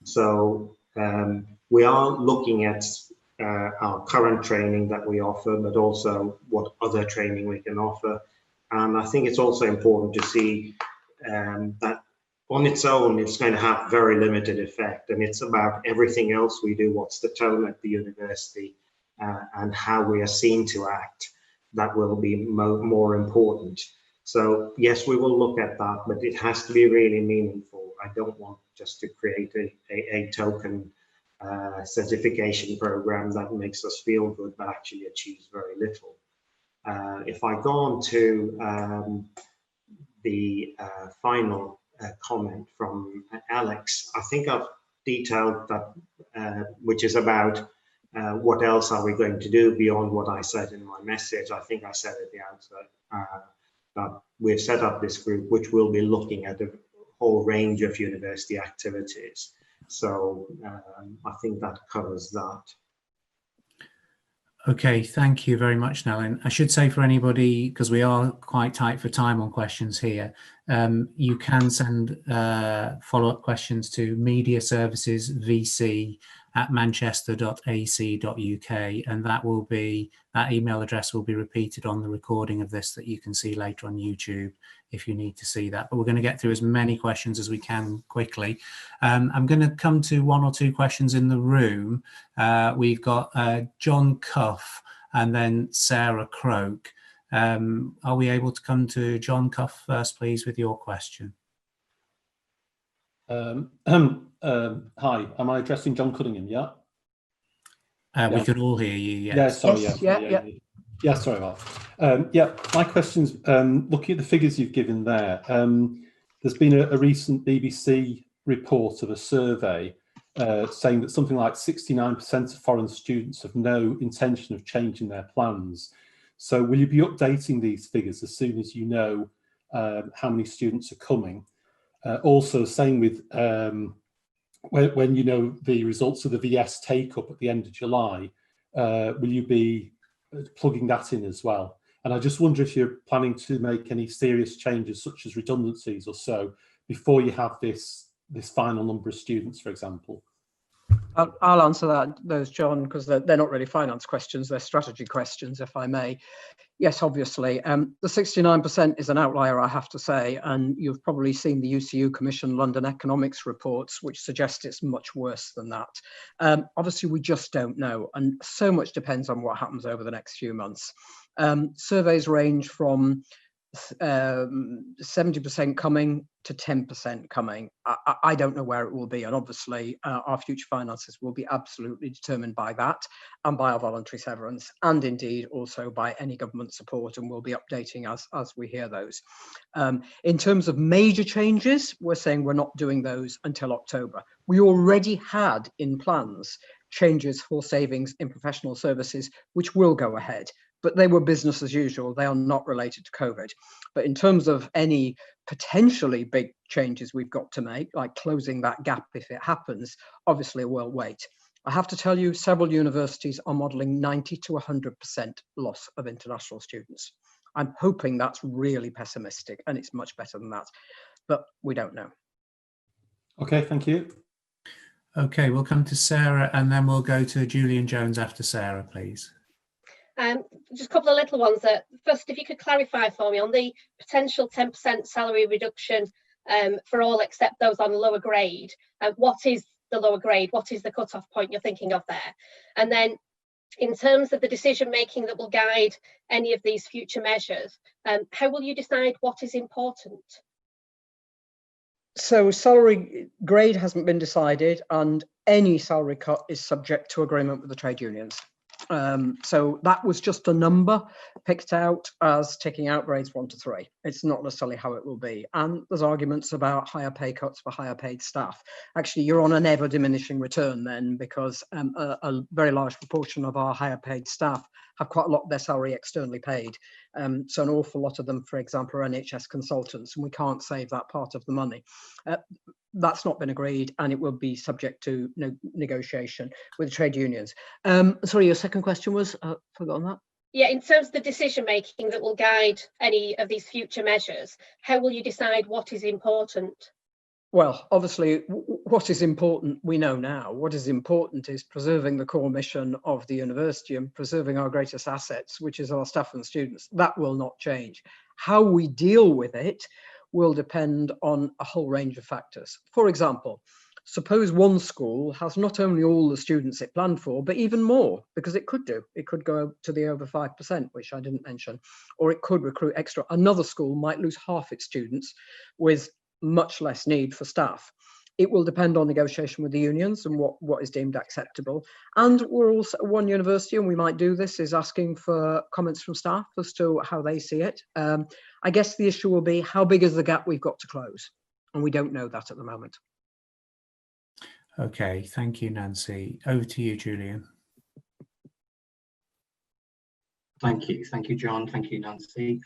So we are looking at our current training that we offer, but also what other training we can offer. And I think it's also important to see that on its own, it's going to have very limited effect. And it's about everything else we do, what's the tone at the university, and how we are seen to act, that will be more important. So yes, we will look at that, but it has to be really meaningful. I don't want just to create a token certification program that makes us feel good, but actually achieves very little. If I go on to the final comment from Alex, I think I've detailed that, which is about What else are we going to do beyond what I said in my message? I think I said at the outset that we've set up this group which will be looking at a whole range of university activities. So I think that covers that. Okay, thank you very much, Nell. I should say for anybody, because we are quite tight for time on questions here, you can send follow-up questions to mediaservicesvc@manchester.ac.uk, and that email address will be repeated on the recording of this that you can see later on YouTube if you need to see that. But we're going to get through as many questions as we can quickly. I'm going to come to one or two questions in the room. We've got John Cuff and then Sarah Croak. Are we able to come to John Cuff first, please, with your question? Hi, am I addressing John Cunningham? Yeah. We can all hear you. Yes. Yeah. Sorry. Yes, Yeah. Yeah. Sorry about that. Yeah. My question's looking at the figures you've given there. There's been a recent BBC report of a survey saying that something like 69% of foreign students have no intention of changing their plans. So will you be updating these figures as soon as you know how many students are coming? Also, same with when you know the results of the VS take-up at the end of July, will you be plugging that in as well? And I just wonder if you're planning to make any serious changes, such as redundancies or so, before you have this final number of students, for example. I'll answer those, John, because they're not really finance questions, they're strategy questions, if I may. Yes, obviously. The 69% is an outlier, I have to say, and you've probably seen the UCU Commission London Economics reports, which suggest it's much worse than that. Obviously, we just don't know, and so much depends on what happens over the next few months. Surveys range from 70% coming to 10% coming. I don't know where it will be, and obviously our future finances will be absolutely determined by that and by our voluntary severance, and indeed also by any government support, and we'll be updating as we hear those. In terms of major changes, we're saying we're not doing those until October. We already had in plans changes for savings in professional services, which will go ahead, but they were business as usual. They are not related to COVID. But in terms of any potentially big changes we've got to make, like closing that gap if it happens, obviously we'll wait. I have to tell you, several universities are modelling 90 to 100% loss of international students. I'm hoping that's really pessimistic, and it's much better than that, but we don't know. Okay, thank you. Okay, we'll come to Sarah, and then we'll go to Julian Jones after Sarah, please. Just a couple of little ones. First, if you could clarify for me on the potential 10% salary reduction for all except those on lower grade. What is the lower grade? What is the cut-off point you're thinking of there? And then in terms of the decision making that will guide any of these future measures, how will you decide what is important? So salary grade hasn't been decided, and any salary cut is subject to agreement with the trade unions. So that was just a number picked out as taking out grades 1 to 3. It's not necessarily how it will be. And there's arguments about higher pay cuts for higher paid staff. Actually, you're on an ever diminishing return then, because a very large proportion of our higher paid staff have quite a lot of their salary externally paid. So an awful lot of them, for example, are NHS consultants, and we can't save that part of the money. That's not been agreed, and it will be subject to negotiation with trade unions. Sorry, your second question was, forgotten that? Yeah, in terms of the decision making that will guide any of these future measures, how will you decide what is important? Well, obviously, what is important, we know now. What is important is preserving the core mission of the university and preserving our greatest assets, which is our staff and students. That will not change. How we deal with it will depend on a whole range of factors. For example, suppose one school has not only all the students it planned for, but even more, because it could do. It could go to the over 5%, which I didn't mention, or it could recruit extra. Another school might lose half its students with much less need for staff. It will depend on negotiation with the unions and what is deemed acceptable. And we're also one university, and we might do this, is asking for comments from staff as to how they see it. I guess the issue will be, how big is the gap we've got to close? And we don't know that at the moment. Okay, thank you, Nancy. Over to you, Julian. Thank you, John. Thank you, Nancy.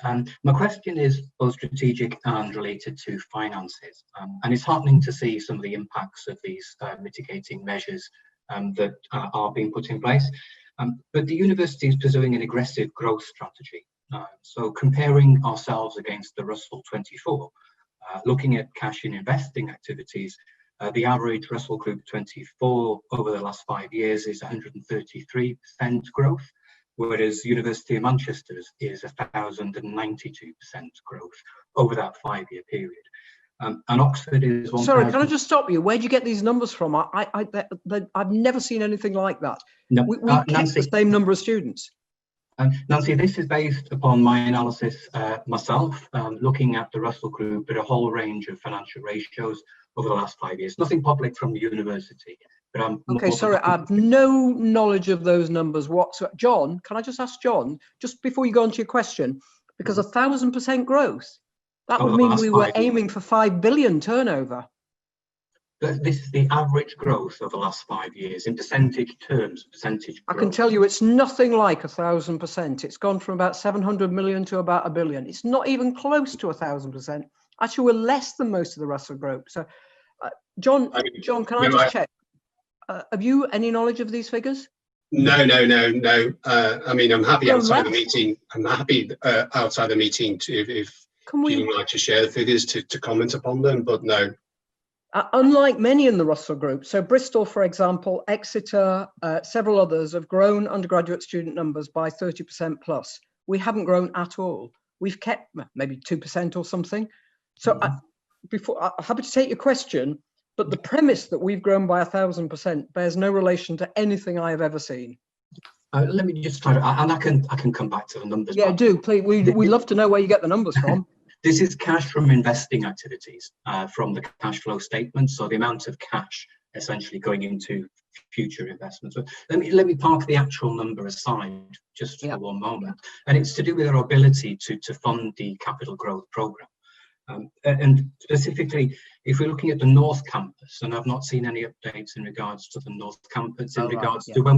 My question is both strategic and related to finances. And it's heartening to see some of the impacts of these mitigating measures that are being put in place. But the university is pursuing an aggressive growth strategy. So comparing ourselves against the Russell 24, looking at cash in investing activities, the average Russell Group 24 over the last 5 years is 133% growth, whereas University of Manchester's is 1,092% growth over that 5-year period. And Oxford is 1,000. Sorry, can I just stop you? Where do you get these numbers from? I've never seen anything like that. No, we kept the same number of students. Nancy, this is based upon my analysis myself, looking at the Russell Group at a whole range of financial ratios over the last 5 years. Nothing public from the university. But okay, sorry, I have no knowledge of those numbers whatsoever. John, can I just ask John, just before you go on to your question, because 1,000% growth, that would mean we were aiming for 5 billion turnover. But this is the average growth of the last 5 years in percentage terms, percentage growth. I can tell you it's nothing like 1,000%. It's gone from about 700 million to about 1 billion. It's not even close to 1,000%. Actually, we're less than most of the Russell Group. So, John, can I just check? Have you any knowledge of these figures? No. I mean, I'm happy outside the meeting. I'm happy outside the meeting if you'd like to share the figures to comment upon them, but no. Unlike many in the Russell Group, so Bristol, for example, Exeter, several others have grown undergraduate student numbers by 30% plus. We haven't grown at all. We've kept maybe 2% or something. So I'm happy to take your question, but the premise that we've grown by 1,000% bears no relation to anything I have ever seen. Let me just try to, and I can come back to the numbers. Yeah, do please. We'd love to know where you get the numbers from. This is cash from investing activities, from the cash flow statement. So the amount of cash essentially going into future investments. But let me park the actual number aside just for one moment. And it's to do with our ability to fund the capital growth programme. And specifically, if we're looking at the North Campus, and I've not seen any updates in regards to the North Campus to when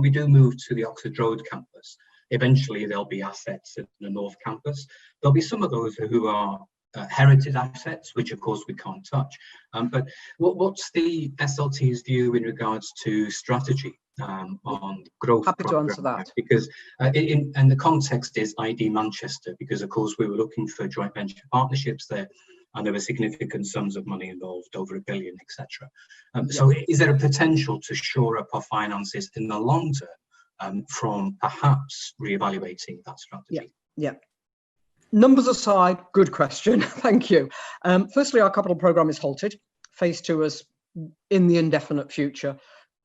we do move to the Oxford Road campus, eventually there'll be assets at the North Campus. There'll be some of those who are heritage assets, which of course we can't touch. But what's the SLT's view in regards to strategy on growth? Happy to answer that. Because and the context is ID Manchester, because of course we were looking for joint venture partnerships there, and there were significant sums of money involved, over $1 billion, etc. So is there a potential to shore up our finances in the long term from perhaps reevaluating that strategy? Yeah. Numbers aside, good question. Thank you. Firstly, our capital programme is halted. Phase 2 is in the indefinite future.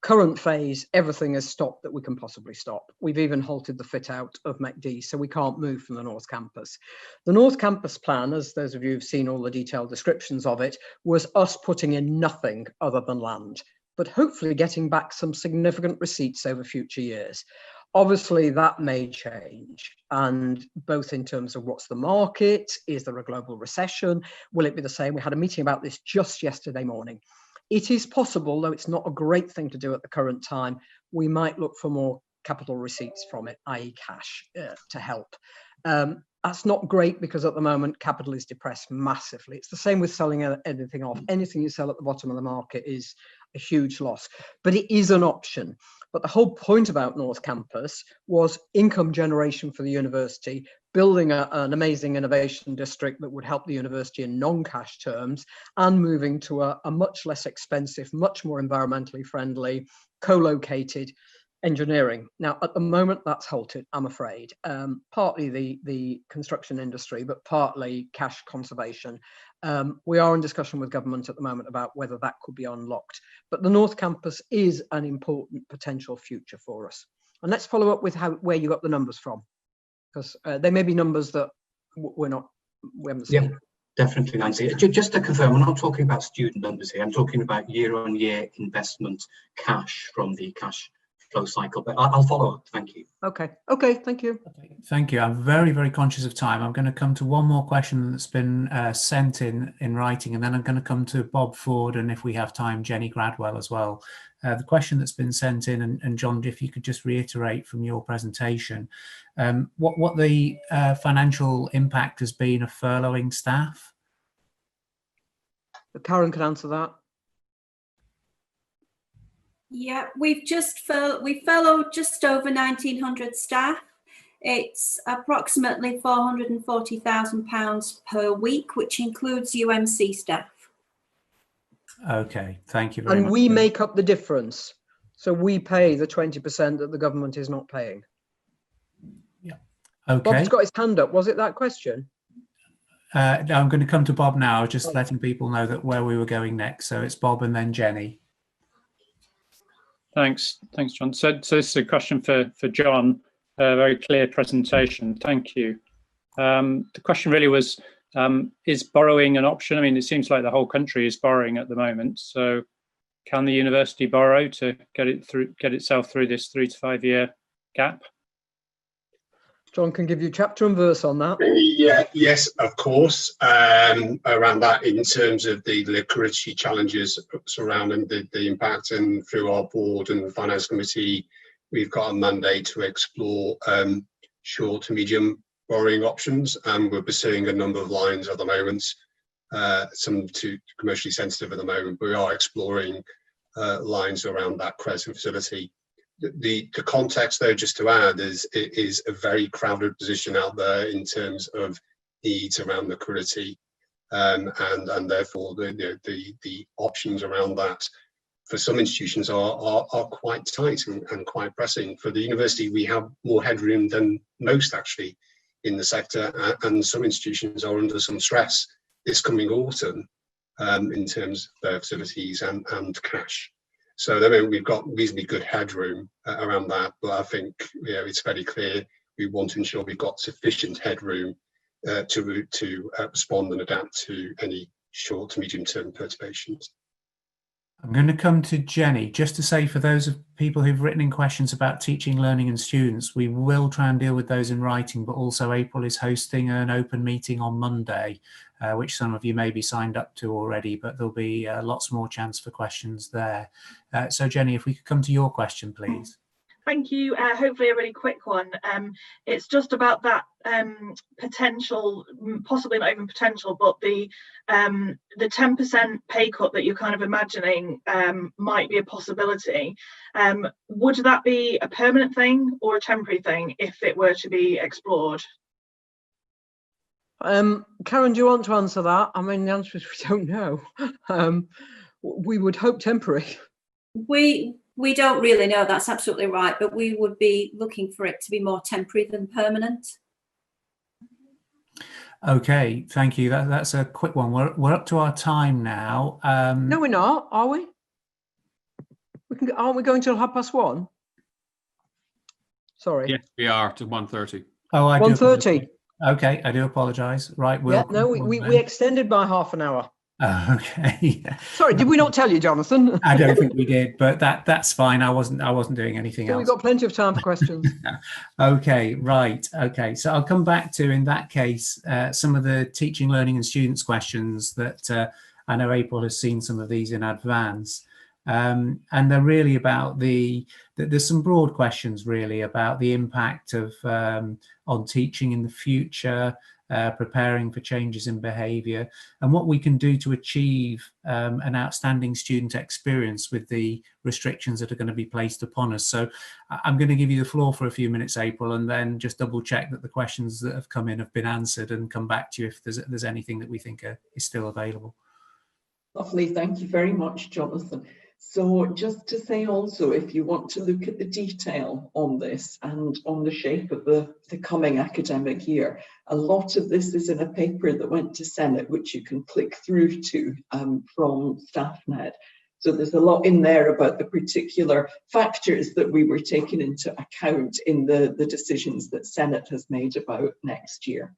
Current phase, everything is stopped that we can possibly stop. We've even halted the fit out of MECD, so we can't move from the North Campus. The North Campus plan, as those of you who've seen all the detailed descriptions of it, was us putting in nothing other than land, but hopefully getting back some significant receipts over future years. Obviously, that may change, and both in terms of what's the market, is there a global recession, will it be the same? We had a meeting about this just yesterday morning. It is possible, though it's not a great thing to do at the current time, we might look for more capital receipts from it, i.e. cash, to help. That's not great because at the moment, capital is depressed massively. It's the same with selling anything off. Anything you sell at the bottom of the market is a huge loss, but it is an option. But the whole point about North Campus was income generation for the university, building an amazing innovation district that would help the university in non-cash terms, and moving to a much less expensive, much more environmentally friendly, co-located engineering. Now, at the moment, that's halted, I'm afraid. Partly the construction industry, but partly cash conservation. We are in discussion with government at the moment about whether that could be unlocked. But the North Campus is an important potential future for us. And let's follow up with where you got the numbers from, because they may be numbers that we haven't seen. Yeah, definitely, Nancy. Just to confirm, we're not talking about student numbers here. I'm talking about year-on-year investment cash from the cash flow cycle. But I'll follow up. Thank you. Okay, thank you. Okay, thank you. I'm very, very conscious of time. I'm going to come to one more question that's been sent in writing, and then I'm going to come to Bob Ford, and if we have time, Jenny Gradwell as well. The question that's been sent in, and John, if you could just reiterate from your presentation, what the financial impact has been of furloughing staff? Karen can answer that. Yeah, we furloughed just over 1,900 staff. It's approximately £440,000 per week, which includes UMC staff. Okay, thank you very much. And we make up the difference. So we pay the 20% that the government is not paying. Yeah. Okay. Bob's got his hand up. Was it that question? I'm going to come to Bob now, just letting people know that where we were going next. So it's Bob and then Jenny. Thanks, John. So this is a question for John. Very clear presentation. Thank you. The question really was, is borrowing an option? I mean, it seems like the whole country is borrowing at the moment. So can the university borrow to get itself through this 3 to 5 year gap? John can give you chapter and verse on that. Yeah, yes, of course. Around that, in terms of the liquidity challenges surrounding the impact, and through our board and finance committee, we've got a mandate to explore short to medium borrowing options, and we're pursuing a number of lines at the moment. Some too commercially sensitive at the moment, but we are exploring lines around that credit facility. The context, though, just to add, is it is a very crowded position out there in terms of needs around liquidity, and therefore the options around that for some institutions are quite tight and quite pressing. For the university, we have more headroom than most actually in the sector, and some institutions are under some stress this coming autumn in terms of their facilities and cash. So I mean, we've got reasonably good headroom around that, but I think it's very clear we want to ensure we've got sufficient headroom to respond and adapt to any short to medium term perturbations. I'm going to come to Jenny, just to say for those of people who've written in questions about teaching, learning and students, we will try and deal with those in writing, but also April is hosting an open meeting on Monday, which some of you may be signed up to already, but there'll be lots more chance for questions there. So Jenny, if we could come to your question, please. Thank you. Hopefully a really quick one. It's just about that potential, possibly not even potential, but the 10% pay cut that you're kind of imagining might be a possibility. Would that be a permanent thing or a temporary thing if it were to be explored? Karen, do you want to answer that? I mean, the answer is we don't know. We would hope temporary. We don't really know, that's absolutely right, but we would be looking for it to be more temporary than permanent. Okay, thank you. That's a quick one. We're up to our time now. No, we're not, are we? Aren't we going till 1:30? Sorry. Yes, we are to 1:30. Oh, I 1:30. Okay, I do apologise. Right, yeah, no, we extended by half an hour. Oh, okay. Sorry, did we not tell you, Jonathan? I don't think we did, but that's fine. I wasn't doing anything else. We've got plenty of time for questions. Okay, right. Okay, so I'll come back to, in that case, some of the teaching, learning and students questions that I know April has seen some of these in advance. And they're really about there's some broad questions really about the impact of on teaching in the future, preparing for changes in behaviour, and what we can do to achieve an outstanding student experience with the restrictions that are going to be placed upon us. So I'm going to give you the floor for a few minutes, April, and then just double check that the questions that have come in have been answered and come back to you if there's anything that we think is still available. Lovely, thank you very much, Jonathan. So just to say also, if you want to look at the detail on this and on the shape of the coming academic year, a lot of this is in a paper that went to Senate, which you can click through to from StaffNet. So there's a lot in there about the particular factors that we were taking into account in the decisions that Senate has made about next year.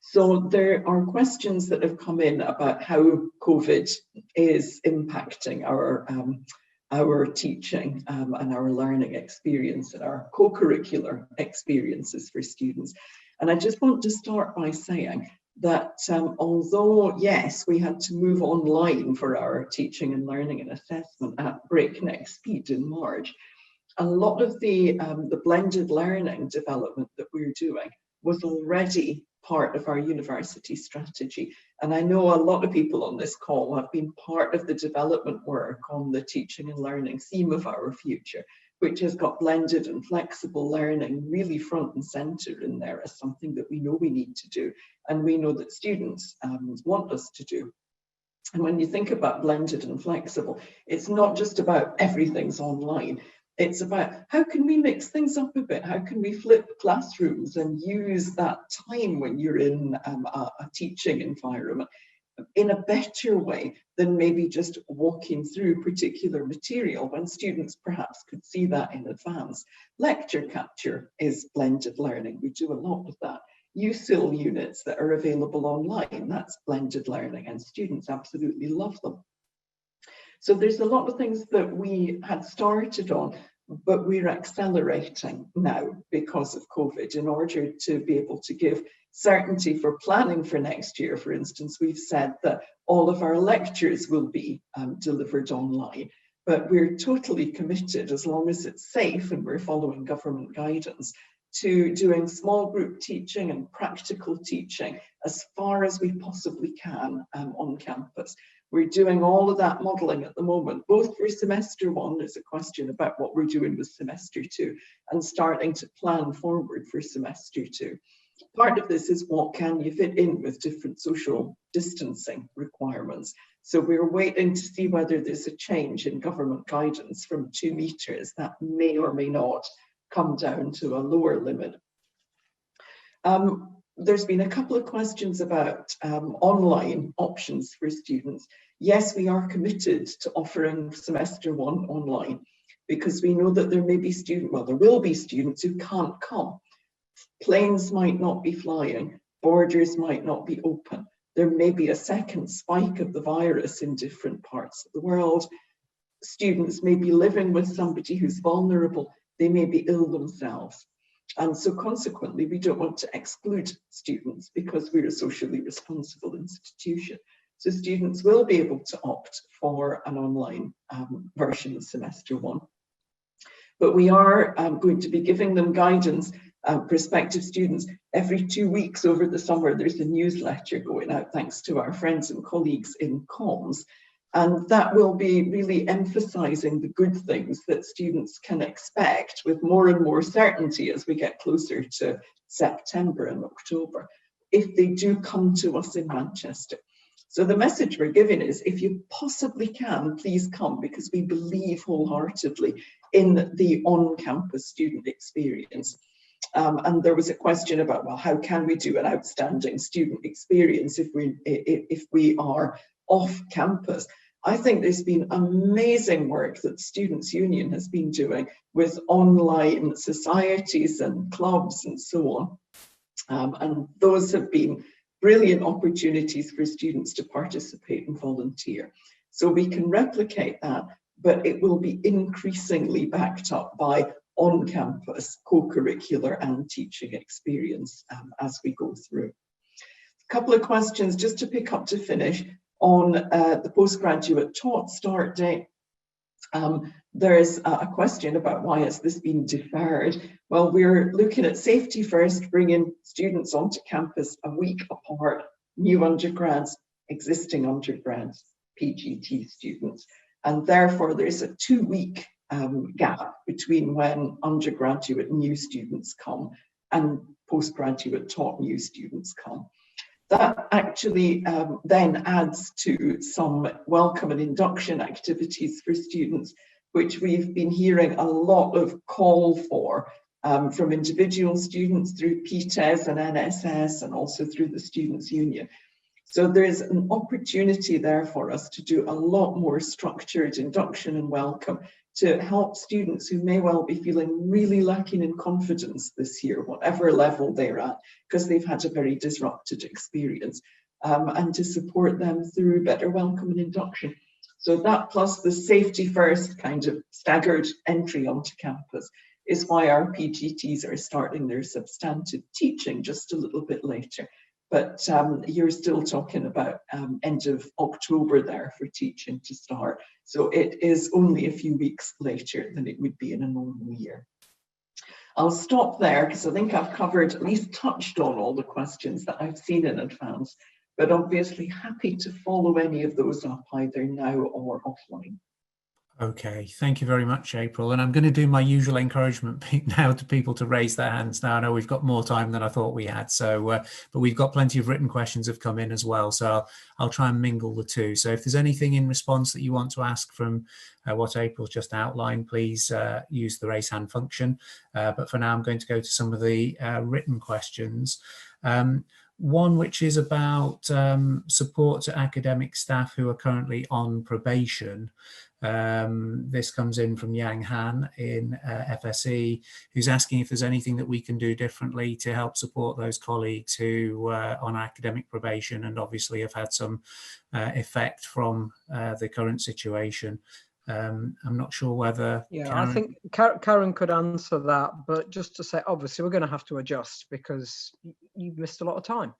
So there are questions that have come in about how COVID is impacting our our teaching and our learning experience and our co-curricular experiences for students. And I just want to start by saying that although, yes, we had to move online for our teaching and learning and assessment at breakneck speed in March, a lot of the blended learning development that we're doing was already part of our university strategy. And I know a lot of people on this call have been part of the development work on the teaching and learning theme of our future, which has got blended and flexible learning really front and center in there as something that we know we need to do, and we know that students want us to do. And when you think about blended and flexible, it's not just about everything's online. It's about how can we mix things up a bit? How can we flip classrooms and use that time when you're in a teaching environment in a better way than maybe just walking through particular material when students perhaps could see that in advance. Lecture capture is blended learning. We do a lot of that. USIL units that are available online, that's blended learning, and students absolutely love them. So there's a lot of things that we had started on, but we're accelerating now because of COVID in order to be able to give certainty for planning for next year. For instance, we've said that all of our lectures will be delivered online, but we're totally committed, as long as it's safe and we're following government guidance, to doing small group teaching and practical teaching as far as we possibly can on campus. We're doing all of that modelling at the moment, both for semester one, there's a question about what we're doing with semester two, and starting to plan forward for semester two. Part of this is what can you fit in with different social distancing requirements. So we're waiting to see whether there's a change in government guidance from 2 meters that may or may not come down to a lower limit. There's been a couple of questions about online options for students. Yes, we are committed to offering semester one online because we know that there may be there will be students who can't come. Planes might not be flying, borders might not be open. There may be a second spike of the virus in different parts of the world. Students may be living with somebody who's vulnerable. They may be ill themselves. And so consequently, we don't want to exclude students because we're a socially responsible institution. So students will be able to opt for an online version of semester one. But we are going to be giving them guidance, prospective students, every 2 weeks over the summer. There's a newsletter going out thanks to our friends and colleagues in comms. And that will be really emphasising the good things that students can expect with more and more certainty as we get closer to September and October, if they do come to us in Manchester. So the message we're giving is, if you possibly can, please come, because we believe wholeheartedly in the on-campus student experience. And there was a question about, well, how can we do an outstanding student experience if we are off campus? I think there's been amazing work that Students' Union has been doing with online societies and clubs and so on. And those have been brilliant opportunities for students to participate and volunteer. So we can replicate that, but it will be increasingly backed up by on-campus co-curricular and teaching experience as we go through. A couple of questions just to pick up to finish. On the postgraduate taught start date, there's a question about why has this been deferred. Well, we're looking at safety first, bringing students onto campus a week apart, new undergrads, existing undergrads, PGT students, and therefore there's a 2-week gap between when undergraduate new students come and postgraduate taught new students come. That actually then adds to some welcome and induction activities for students, which we've been hearing a lot of call for from individual students through PTES and NSS and also through the Students' Union. So there's an opportunity there for us to do a lot more structured induction and welcome to help students who may well be feeling really lacking in confidence this year, whatever level they're at, because they've had a very disrupted experience, and to support them through better welcome and induction. So that plus the safety first kind of staggered entry onto campus is why our PGTs are starting their substantive teaching just a little bit later. But you're still talking about end of October there for teaching to start. So it is only a few weeks later than it would be in a normal year. I'll stop there because I think I've covered, at least touched on all the questions that I've seen in advance, but obviously happy to follow any of those up either now or offline. Okay, thank you very much, April. And I'm going to do my usual encouragement now to people to raise their hands now. I know we've got more time than I thought we had, so but we've got plenty of written questions have come in as well, so I'll try and mingle the two. So if there's anything in response that you want to ask from what April's just outlined, please use the raise hand function. But for now, I'm going to go to some of the written questions. One which is about support to academic staff who are currently on probation. This comes in from Yang Han in FSE, who's asking if there's anything that we can do differently to help support those colleagues who are on academic probation and obviously have had some effect from the current situation. I'm not sure whether I think Karen could answer that, but just to say, obviously we're going to have to adjust because you've missed a lot of time.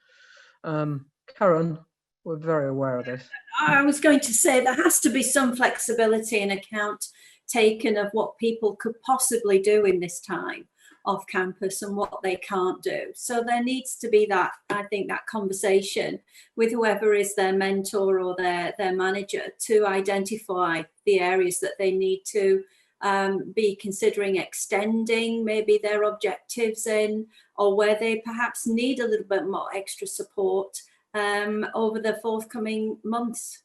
Karen, we're very aware of this. I was going to say there has to be some flexibility and account taken of what people could possibly do in this time off campus and what they can't do. So there needs to be that, I think, that conversation with whoever is their mentor or their manager to identify the areas that they need to be considering extending maybe their objectives in, or where they perhaps need a little bit more extra support over the forthcoming months.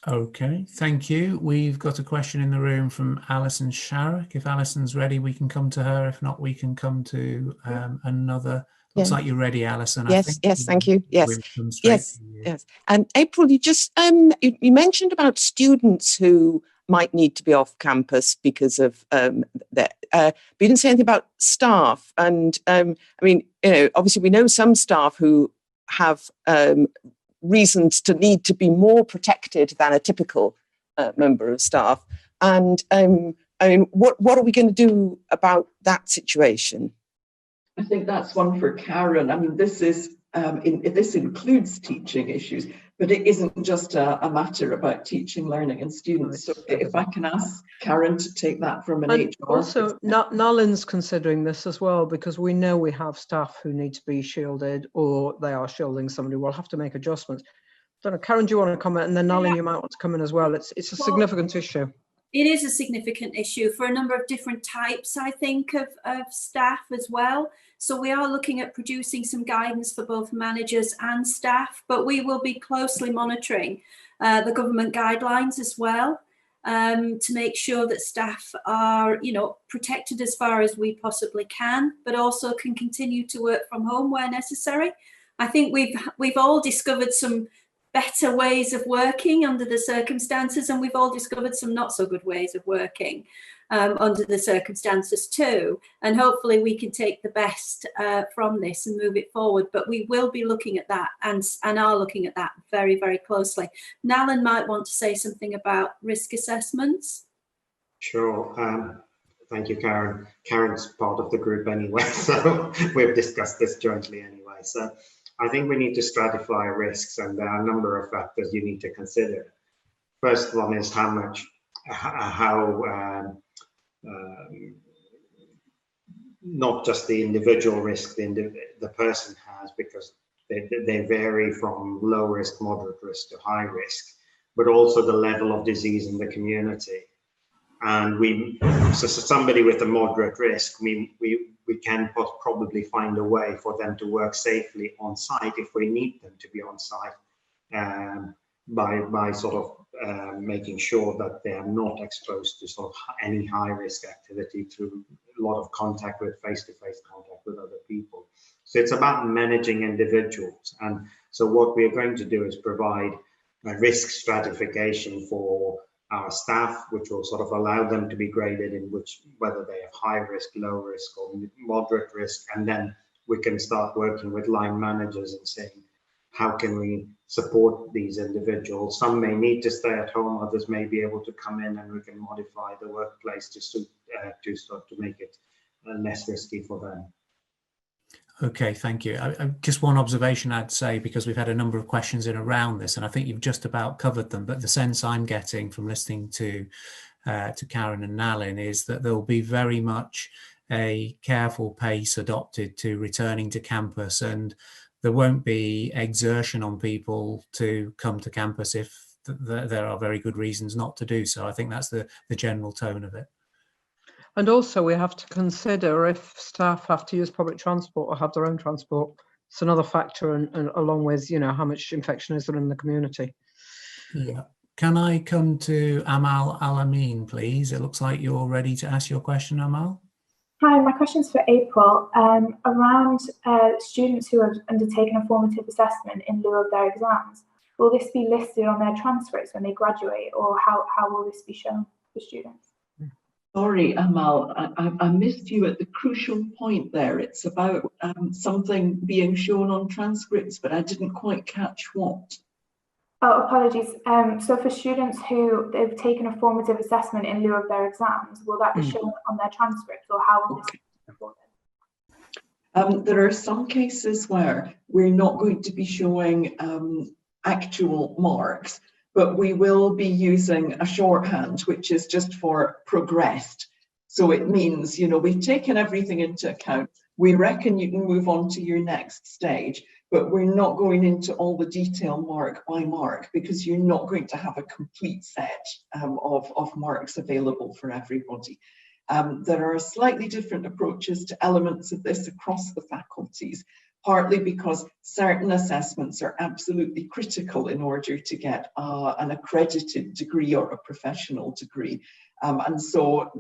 Okay, thank you. We've got a question in the room from Alison Sharrock. If Alison's ready, we can come to her. If not, we can come to another. Looks like you're ready, Alison. Yes, thank you. Yes. Yes. And April, you just you mentioned about students who might need to be off campus because of but you didn't say anything about staff. And I mean, obviously we know some staff who have reasons to need to be more protected than a typical member of staff. And I mean, what are we going to do about that situation? I think that's one for Karen. I mean, this is this includes teaching issues, but it isn't just a matter about teaching, learning and students. So if I can ask Karen to take that from an HR. Also, Nalin's considering this as well, because we know we have staff who need to be shielded or they are shielding somebody. We'll have to make adjustments. I don't know, Karen, do you want to comment? And then Nalin, you might want to come in as well. It's a significant issue. It is a significant issue for a number of different types, I think, of staff as well. So we are looking at producing some guidance for both managers and staff, but we will be closely monitoring the government guidelines as well to make sure that staff are, protected as far as we possibly can, but also can continue to work from home where necessary. I think we've all discovered some better ways of working under the circumstances, and we've all discovered some not so good ways of working under the circumstances too. And hopefully we can take the best from this and move it forward. But we will be looking at that and are looking at that very, very closely. Nalan might want to say something about risk assessments. Sure. Thank you, Karen. Karen's part of the group anyway, so we've discussed this jointly anyway. So I think we need to stratify risks, and there are a number of factors you need to consider. First one is not just the individual risk the person has, because they vary from low risk, moderate risk to high risk, but also the level of disease in the community. And so somebody with a moderate risk, we can probably find a way for them to work safely on site if we need them to be on site, by sort of making sure that they are not exposed to sort of any high risk activity through a lot of contact with face-to-face contact with other people. So it's about managing individuals. And so what we are going to do is provide a risk stratification for our staff, which will sort of allow them to be graded in whether they have high risk, low risk or moderate risk. And then we can start working with line managers and saying, how can we support these individuals? Some may need to stay at home, others may be able to come in, and we can modify the workplace to start to make it less risky for them. Okay, thank you. Just one observation I'd say, because we've had a number of questions in around this, and I think you've just about covered them, but the sense I'm getting from listening to Karen and Nalin is that there will be very much a careful pace adopted to returning to campus, and there won't be exertion on people to come to campus if there are very good reasons not to do so. I think that's the general tone of it. And also we have to consider if staff have to use public transport or have their own transport. It's another factor, and along with, you know, how much infection is there in the community. Yeah. Can I come to Amal Al-Amin, please? It looks like you're ready to ask your question, Amal. Hi, my question's for April. Around students who have undertaken a formative assessment in lieu of their exams, will this be listed on their transcripts when they graduate, or how will this be shown for students? Sorry, Amal, I missed you at the crucial point there. It's about something being shown on transcripts, but I didn't quite catch what. Oh, apologies. So for students who they've taken a formative assessment in lieu of their exams, will that be shown on their transcripts, or how will this be recorded? There are some cases where we're not going to be showing actual marks, but we will be using a shorthand, which is just for progressed. So it means, you know, we've taken everything into account. We reckon you can move on to your next stage, but we're not going into all the detail mark by mark, because you're not going to have a complete set of marks available for everybody. There are slightly different approaches to elements of this across the faculties, partly because certain assessments are absolutely critical in order to get an accredited degree or a professional degree. And so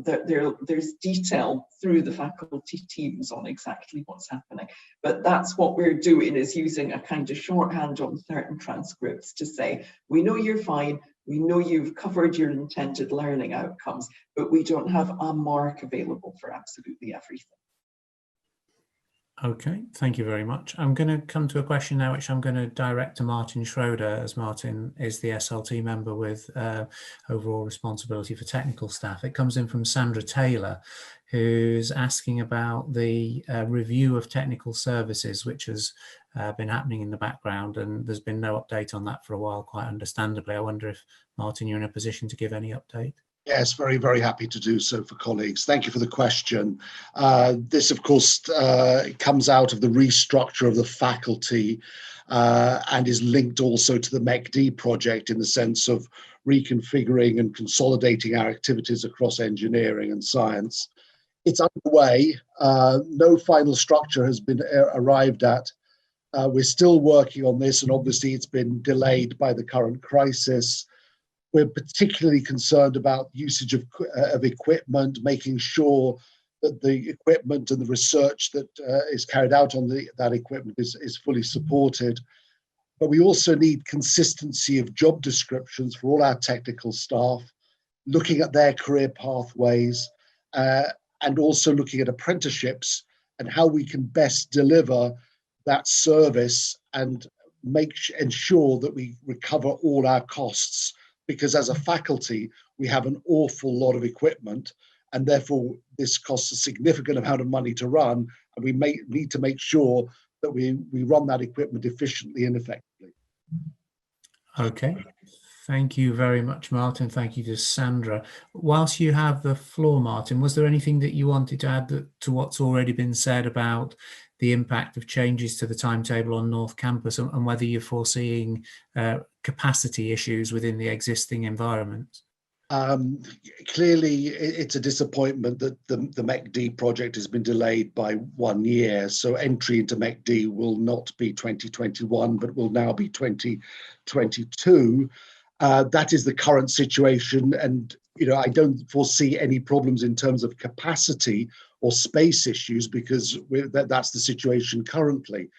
there's detail through the faculty teams on exactly what's happening. But that's what we're doing, is using a kind of shorthand on certain transcripts to say, we know you're fine, we know you've covered your intended learning outcomes, but we don't have a mark available for absolutely everything. Okay, thank you very much. I'm going to come to a question now, which I'm going to direct to Martin Schroeder, as Martin is the SLT member with overall responsibility for technical staff. It comes in from Sandra Taylor, who's asking about the review of technical services, which has been happening in the background, and there's been no update on that for a while, quite understandably. I wonder if, Martin, you're in a position to give any update? Yes, very, very happy to do so for colleagues. Thank you for the question. This, of course, comes out of the restructure of the faculty and is linked also to the MECD project, in the sense of reconfiguring and consolidating our activities across engineering and science. It's underway. No final structure has been arrived at. We're still working on this, and obviously it's been delayed by the current crisis. We're particularly concerned about usage of equipment, making sure that the equipment and the research that is carried out on that equipment is fully supported. But we also need consistency of job descriptions for all our technical staff, looking at their career pathways, and also looking at apprenticeships and how we can best deliver that service and ensure that we recover all our costs. Because as a faculty, we have an awful lot of equipment, and therefore this costs a significant amount of money to run, and we may need to make sure that we run that equipment efficiently and effectively. Okay, thank you very much, Martin. Thank you to Sandra. Whilst you have the floor, Martin, was there anything that you wanted to add to what's already been said about the impact of changes to the timetable on North Campus, and whether you're foreseeing capacity issues within the existing environment? Clearly, it's a disappointment that the MECD project has been delayed by 1 year. So entry into MECD will not be 2021, but will now be 2022. That is the current situation. And, you know, I don't foresee any problems in terms of capacity or space issues, because that's the situation currently.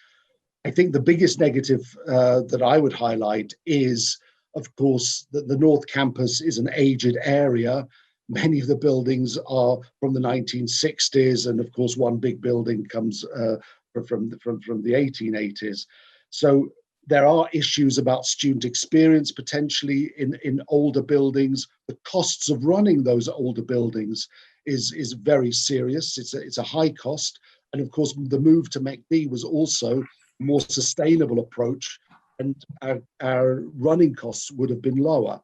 I think the biggest negative that I would highlight is, of course, that the North Campus is an aged area. Many of the buildings are from the 1960s, and of course, one big building comes from the 1880s. So There are issues about student experience potentially in older buildings. The costs of running those older buildings is very serious. It's a high cost. And of course, the move to MEC-D was also a more sustainable approach, and our running costs would have been lower.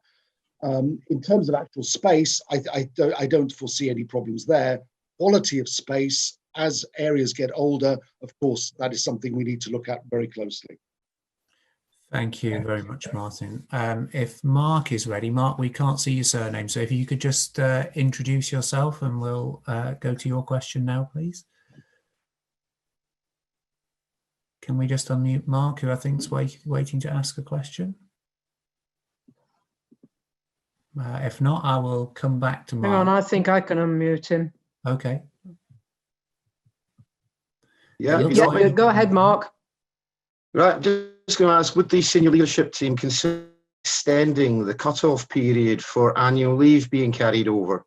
In terms of actual space, I don't foresee any problems there. Quality of space, as areas get older, of course, that is something we need to look at very closely. Thank you very much, Martin. If Mark is ready, Mark, we can't see your surname, so if you could just introduce yourself, and we'll go to your question now, please. Can we just unmute Mark, who I think is waiting to ask a question? If not, I will come back to Mark. Hang on, I think I can unmute him. Okay. Yeah, go ahead, Mark. Right, just going to ask, would the senior leadership team consider extending the cut-off period for annual leave being carried over?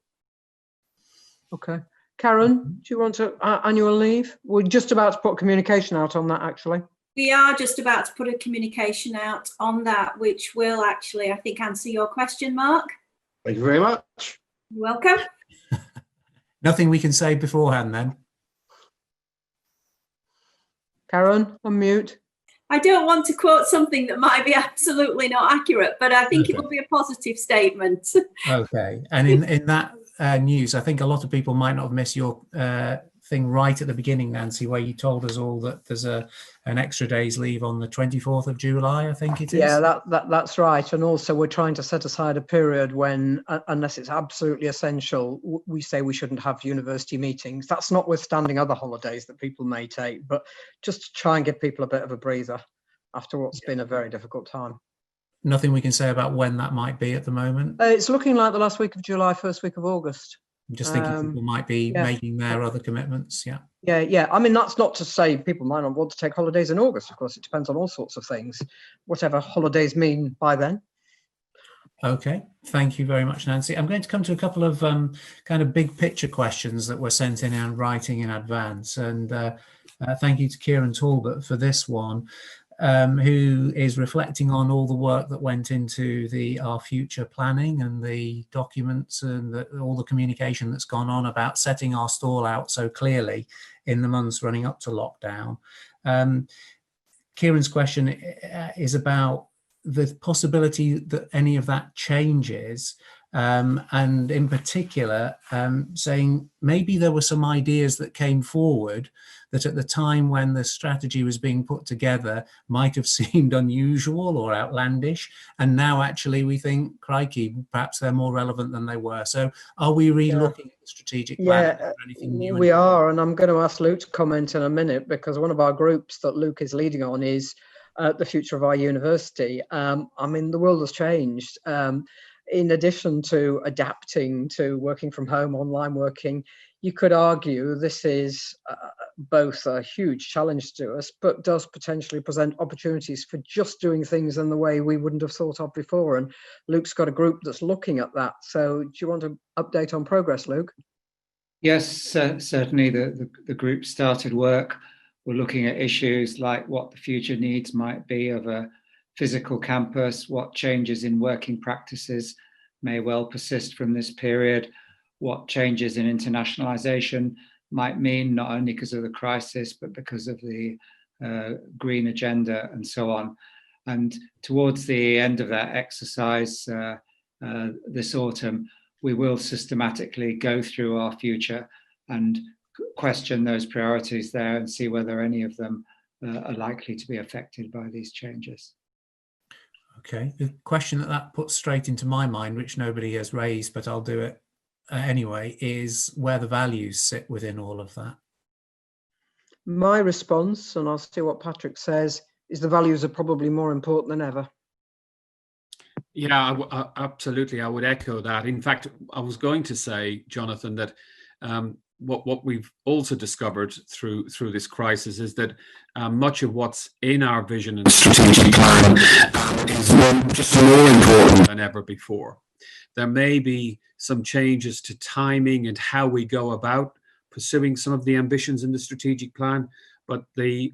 Okay. Karen, do you want to annual leave? We're just about to put communication out on that, actually. We are just about to put a communication out on that, which will actually, I think, answer your question, Mark. Thank you very much. You're welcome. Nothing we can say beforehand then. Karen, unmute. I don't want to quote something that might be absolutely not accurate, but I think it will be a positive statement. Okay. And in that news, I think a lot of people might not have missed your thing right at the beginning, Nancy, where you told us all that there's an extra day's leave on the 24th of July, I think it is. Yeah, that's right. And also we're trying to set aside a period when, unless it's absolutely essential, we say we shouldn't have university meetings. That's notwithstanding other holidays that people may take, but just to try and give people a bit of a breather after what's been a very difficult time. Nothing we can say about when that might be at the moment? It's looking like the last week of July, first week of August. I'm just thinking people might be making their other commitments. Yeah. I mean, that's not to say people might not want to take holidays in August. Of course, it depends on all sorts of things, whatever holidays mean by then. Okay, thank you very much, Nancy. I'm going to come to a couple of kind of big picture questions that were sent in writing in advance. And thank you to Kieran Talbot for this one. Who is reflecting on all the work that went into our future planning and the documents and all the communication that's gone on about setting our stall out so clearly in the months running up to lockdown. Kieran's question is about the possibility that any of that changes, and in particular saying maybe there were some ideas that came forward that at the time when the strategy was being put together might have seemed unusual or outlandish, and now actually we think, crikey, perhaps they're more relevant than they were. So are we re-looking at the strategic plan? Yeah, we are, and I'm going to ask Luke to comment in a minute, because one of our groups that Luke is leading on is the future of our university. I mean, the world has changed. In addition to adapting to working from home, online working, you could argue this is both a huge challenge to us, but does potentially present opportunities for just doing things in the way we wouldn't have thought of before. And Luke's got a group that's looking at that. So do you want to update on progress, Luke? Yes, certainly the group started work. We're looking at issues like what the future needs might be of a physical campus, what changes in working practices may well persist from this period, what changes in internationalization might mean, not only because of the crisis, but because of the green agenda and so on. And towards the end of that exercise this autumn, we will systematically go through our future and question those priorities there and see whether any of them are likely to be affected by these changes. Okay, the question that puts straight into my mind, which nobody has raised, but I'll do it anyway, is where the values sit within all of that. My response, and I'll see what Patrick says, is the values are probably more important than ever. Yeah, absolutely. I would echo that. In fact, I was going to say, Jonathan, that what we've also discovered through this crisis is that much of what's in our vision and strategic plan is just more important than ever before. There may be some changes to timing and how we go about pursuing some of the ambitions in the strategic plan, But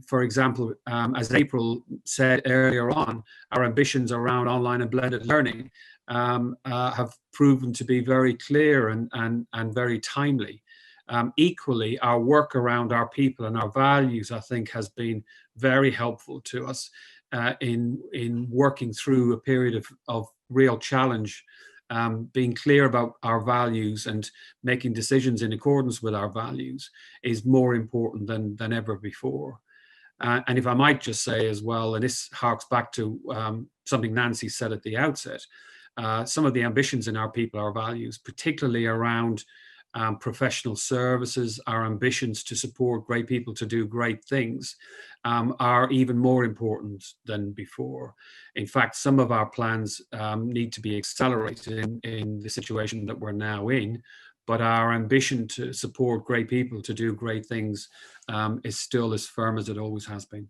for example, as April said earlier on, our ambitions around online and blended learning have proven to be very clear and very timely. Equally, our work around our people and our values, I think, has been very helpful to us in working through a period of real challenge. Being clear about our values and making decisions in accordance with our values is more important than ever before. And if I might just say as well, and this harks back to something Nancy said at the outset, some of the ambitions in our people, our values, particularly around professional services, our ambitions to support great people to do great things, are even more important than before. In fact, some of our plans need to be accelerated in the situation that we're now in, but our ambition to support great people to do great things is still as firm as it always has been.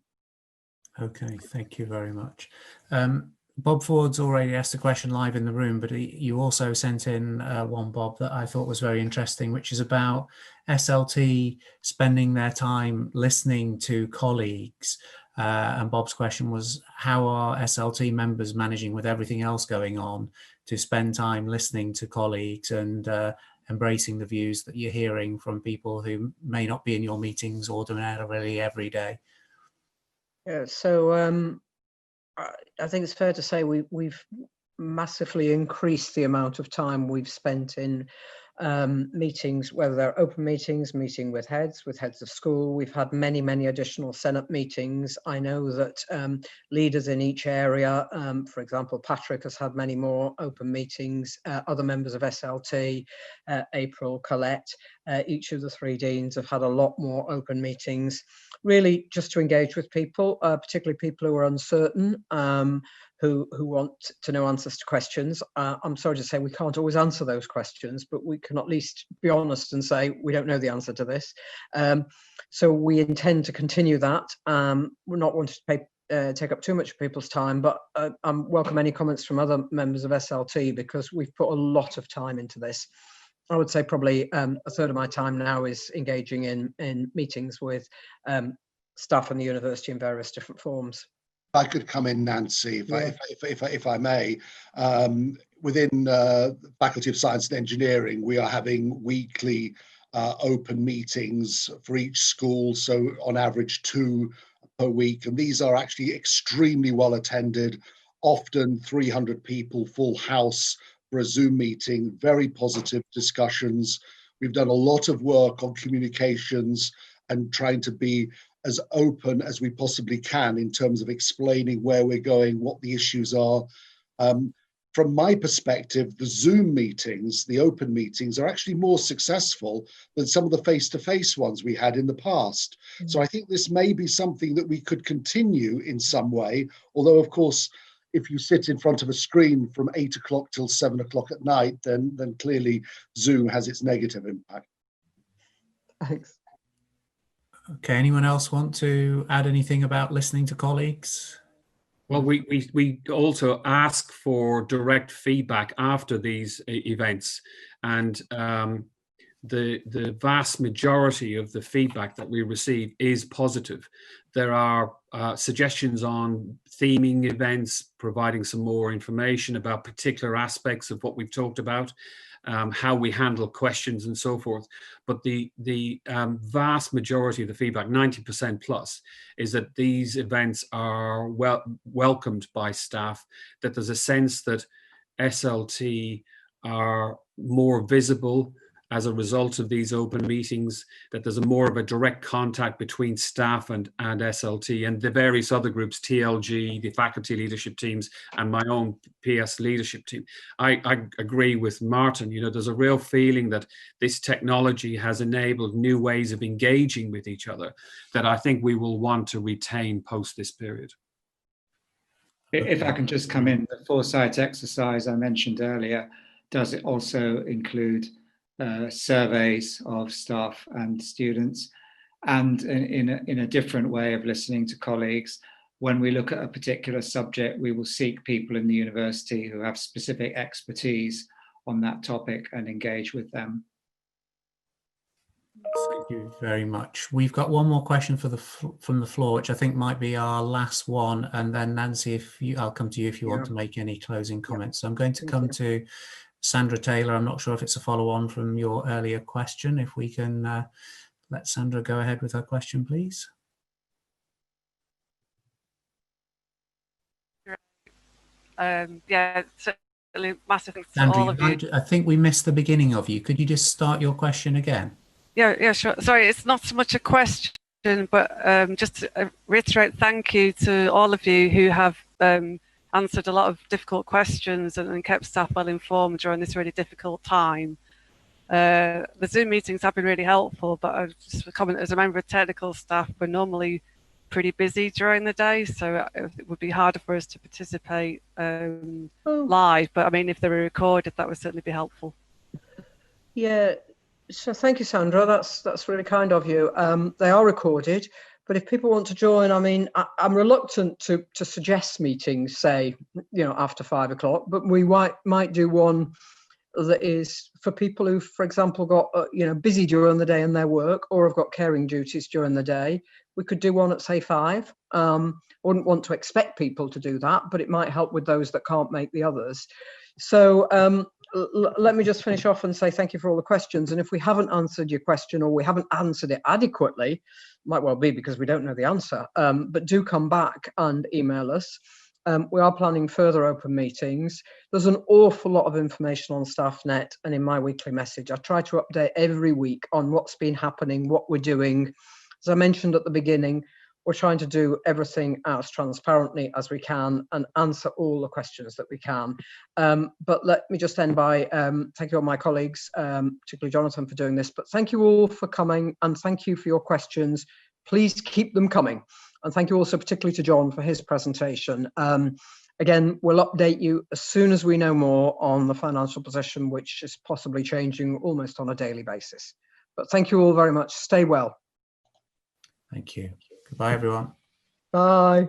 Okay, thank you very much. Bob Ford's already asked a question live in the room, but you also sent in one, Bob, that I thought was very interesting, which is about SLT spending their time listening to colleagues. And Bob's question was, how are SLT members managing with everything else going on to spend time listening to colleagues and embracing the views that you're hearing from people who may not be in your meetings ordinarily every day? Yeah, so I think it's fair to say we've massively increased the amount of time we've spent in meetings, whether they're open meetings, meeting with heads of school. We've had many additional Senate meetings. I know that leaders in each area, for example, Patrick has had many more open meetings, other members of SLT, April, Colette, each of the three deans have had a lot more open meetings, really just to engage with people, particularly people who are uncertain, who want to know answers to questions. I'm sorry to say we can't always answer those questions, but we can at least be honest and say we don't know the answer to this. So we intend to continue that. We're not wanting to take up too much of people's time, but I welcome any comments from other members of SLT, because we've put a lot of time into this. I would say probably a third of my time now is engaging in meetings with staff in the university in various different forms. I could come in, Nancy, if I may. Within the Faculty of Science and Engineering, we are having weekly open meetings for each school, so on average 2 per week, and these are actually extremely well attended, often 300 people, full house for a Zoom meeting, very positive discussions. We've done a lot of work on communications and trying to be as open as we possibly can in terms of explaining where we're going, what the issues are. From my perspective, the Zoom meetings, the open meetings, are actually more successful than some of the face-to-face ones we had in the past. Mm-hmm. So I think this may be something that we could continue in some way, although of course, if you sit in front of a screen from 8 o'clock till 7 o'clock at night, then clearly Zoom has its negative impact. Thanks. Okay, anyone else want to add anything about listening to colleagues? Well, we also ask for direct feedback after these events, and the vast majority of the feedback that we receive is positive. There are suggestions on theming events, providing some more information about particular aspects of what we've talked about, how we handle questions and so forth. But the vast majority of the feedback, 90% plus, is that these events are welcomed by staff, that there's a sense that SLT are more visible as a result of these open meetings, that there's more of a direct contact between staff and SLT and the various other groups, TLG, the faculty leadership teams, and my own PS leadership team. I agree with Martin. You know, there's a real feeling that this technology has enabled new ways of engaging with each other that I think we will want to retain post this period. If I can just come in, the foresight exercise I mentioned earlier, does it also include surveys of staff and students, and in a different way of listening to colleagues? When we look at a particular subject, we will seek people in the university who have specific expertise on that topic and engage with them. Thank you very much. We've got one more question from the floor, which I think might be our last one, and then Nancy, I'll come to you if you want to make any closing comments. So I'm going to come to Sandra Taylor. I'm not sure if it's a follow-on from your earlier question. If we can let Sandra go ahead with her question, please. Yeah, certainly massive thanks to Sandra, all of you. I think we missed the beginning of you. Could you just start your question again? Yeah, sure. Sorry, it's not so much a question, but just to reiterate thank you to all of you who have answered a lot of difficult questions and kept staff well informed during this really difficult time. The Zoom meetings have been really helpful, but I just comment as a member of technical staff, we're normally pretty busy during the day, so it would be harder for us to participate live. But I mean, if they were recorded, that would certainly be helpful. Yeah, so thank you, Sandra. That's really kind of you. They are recorded, but if people want to join, I mean, I'm reluctant to suggest meetings, say, after 5 o'clock, but we might do one that is for people who, for example, got busy during the day in their work, or have got caring duties during the day. We could do one at, say, 5. Wouldn't want to expect people to do that, but it might help with those that can't make the others. So let me just finish off and say thank you for all the questions. And if we haven't answered your question, or we haven't answered it adequately, might well be because we don't know the answer, but do come back and email us. We are planning further open meetings. There's an awful lot of information on StaffNet and in my weekly message. I try to update every week on what's been happening, what we're doing. As I mentioned at the beginning, we're trying to do everything as transparently as we can and answer all the questions that we can. But let me just end by thanking all my colleagues, particularly Jonathan, for doing this. But thank you all for coming, and thank you for your questions. Please keep them coming. And thank you also particularly to John for his presentation. Again, we'll update you as soon as we know more on the financial position, which is possibly changing almost on a daily basis. But thank you all very much. Stay well. Thank you. Goodbye, everyone. Bye.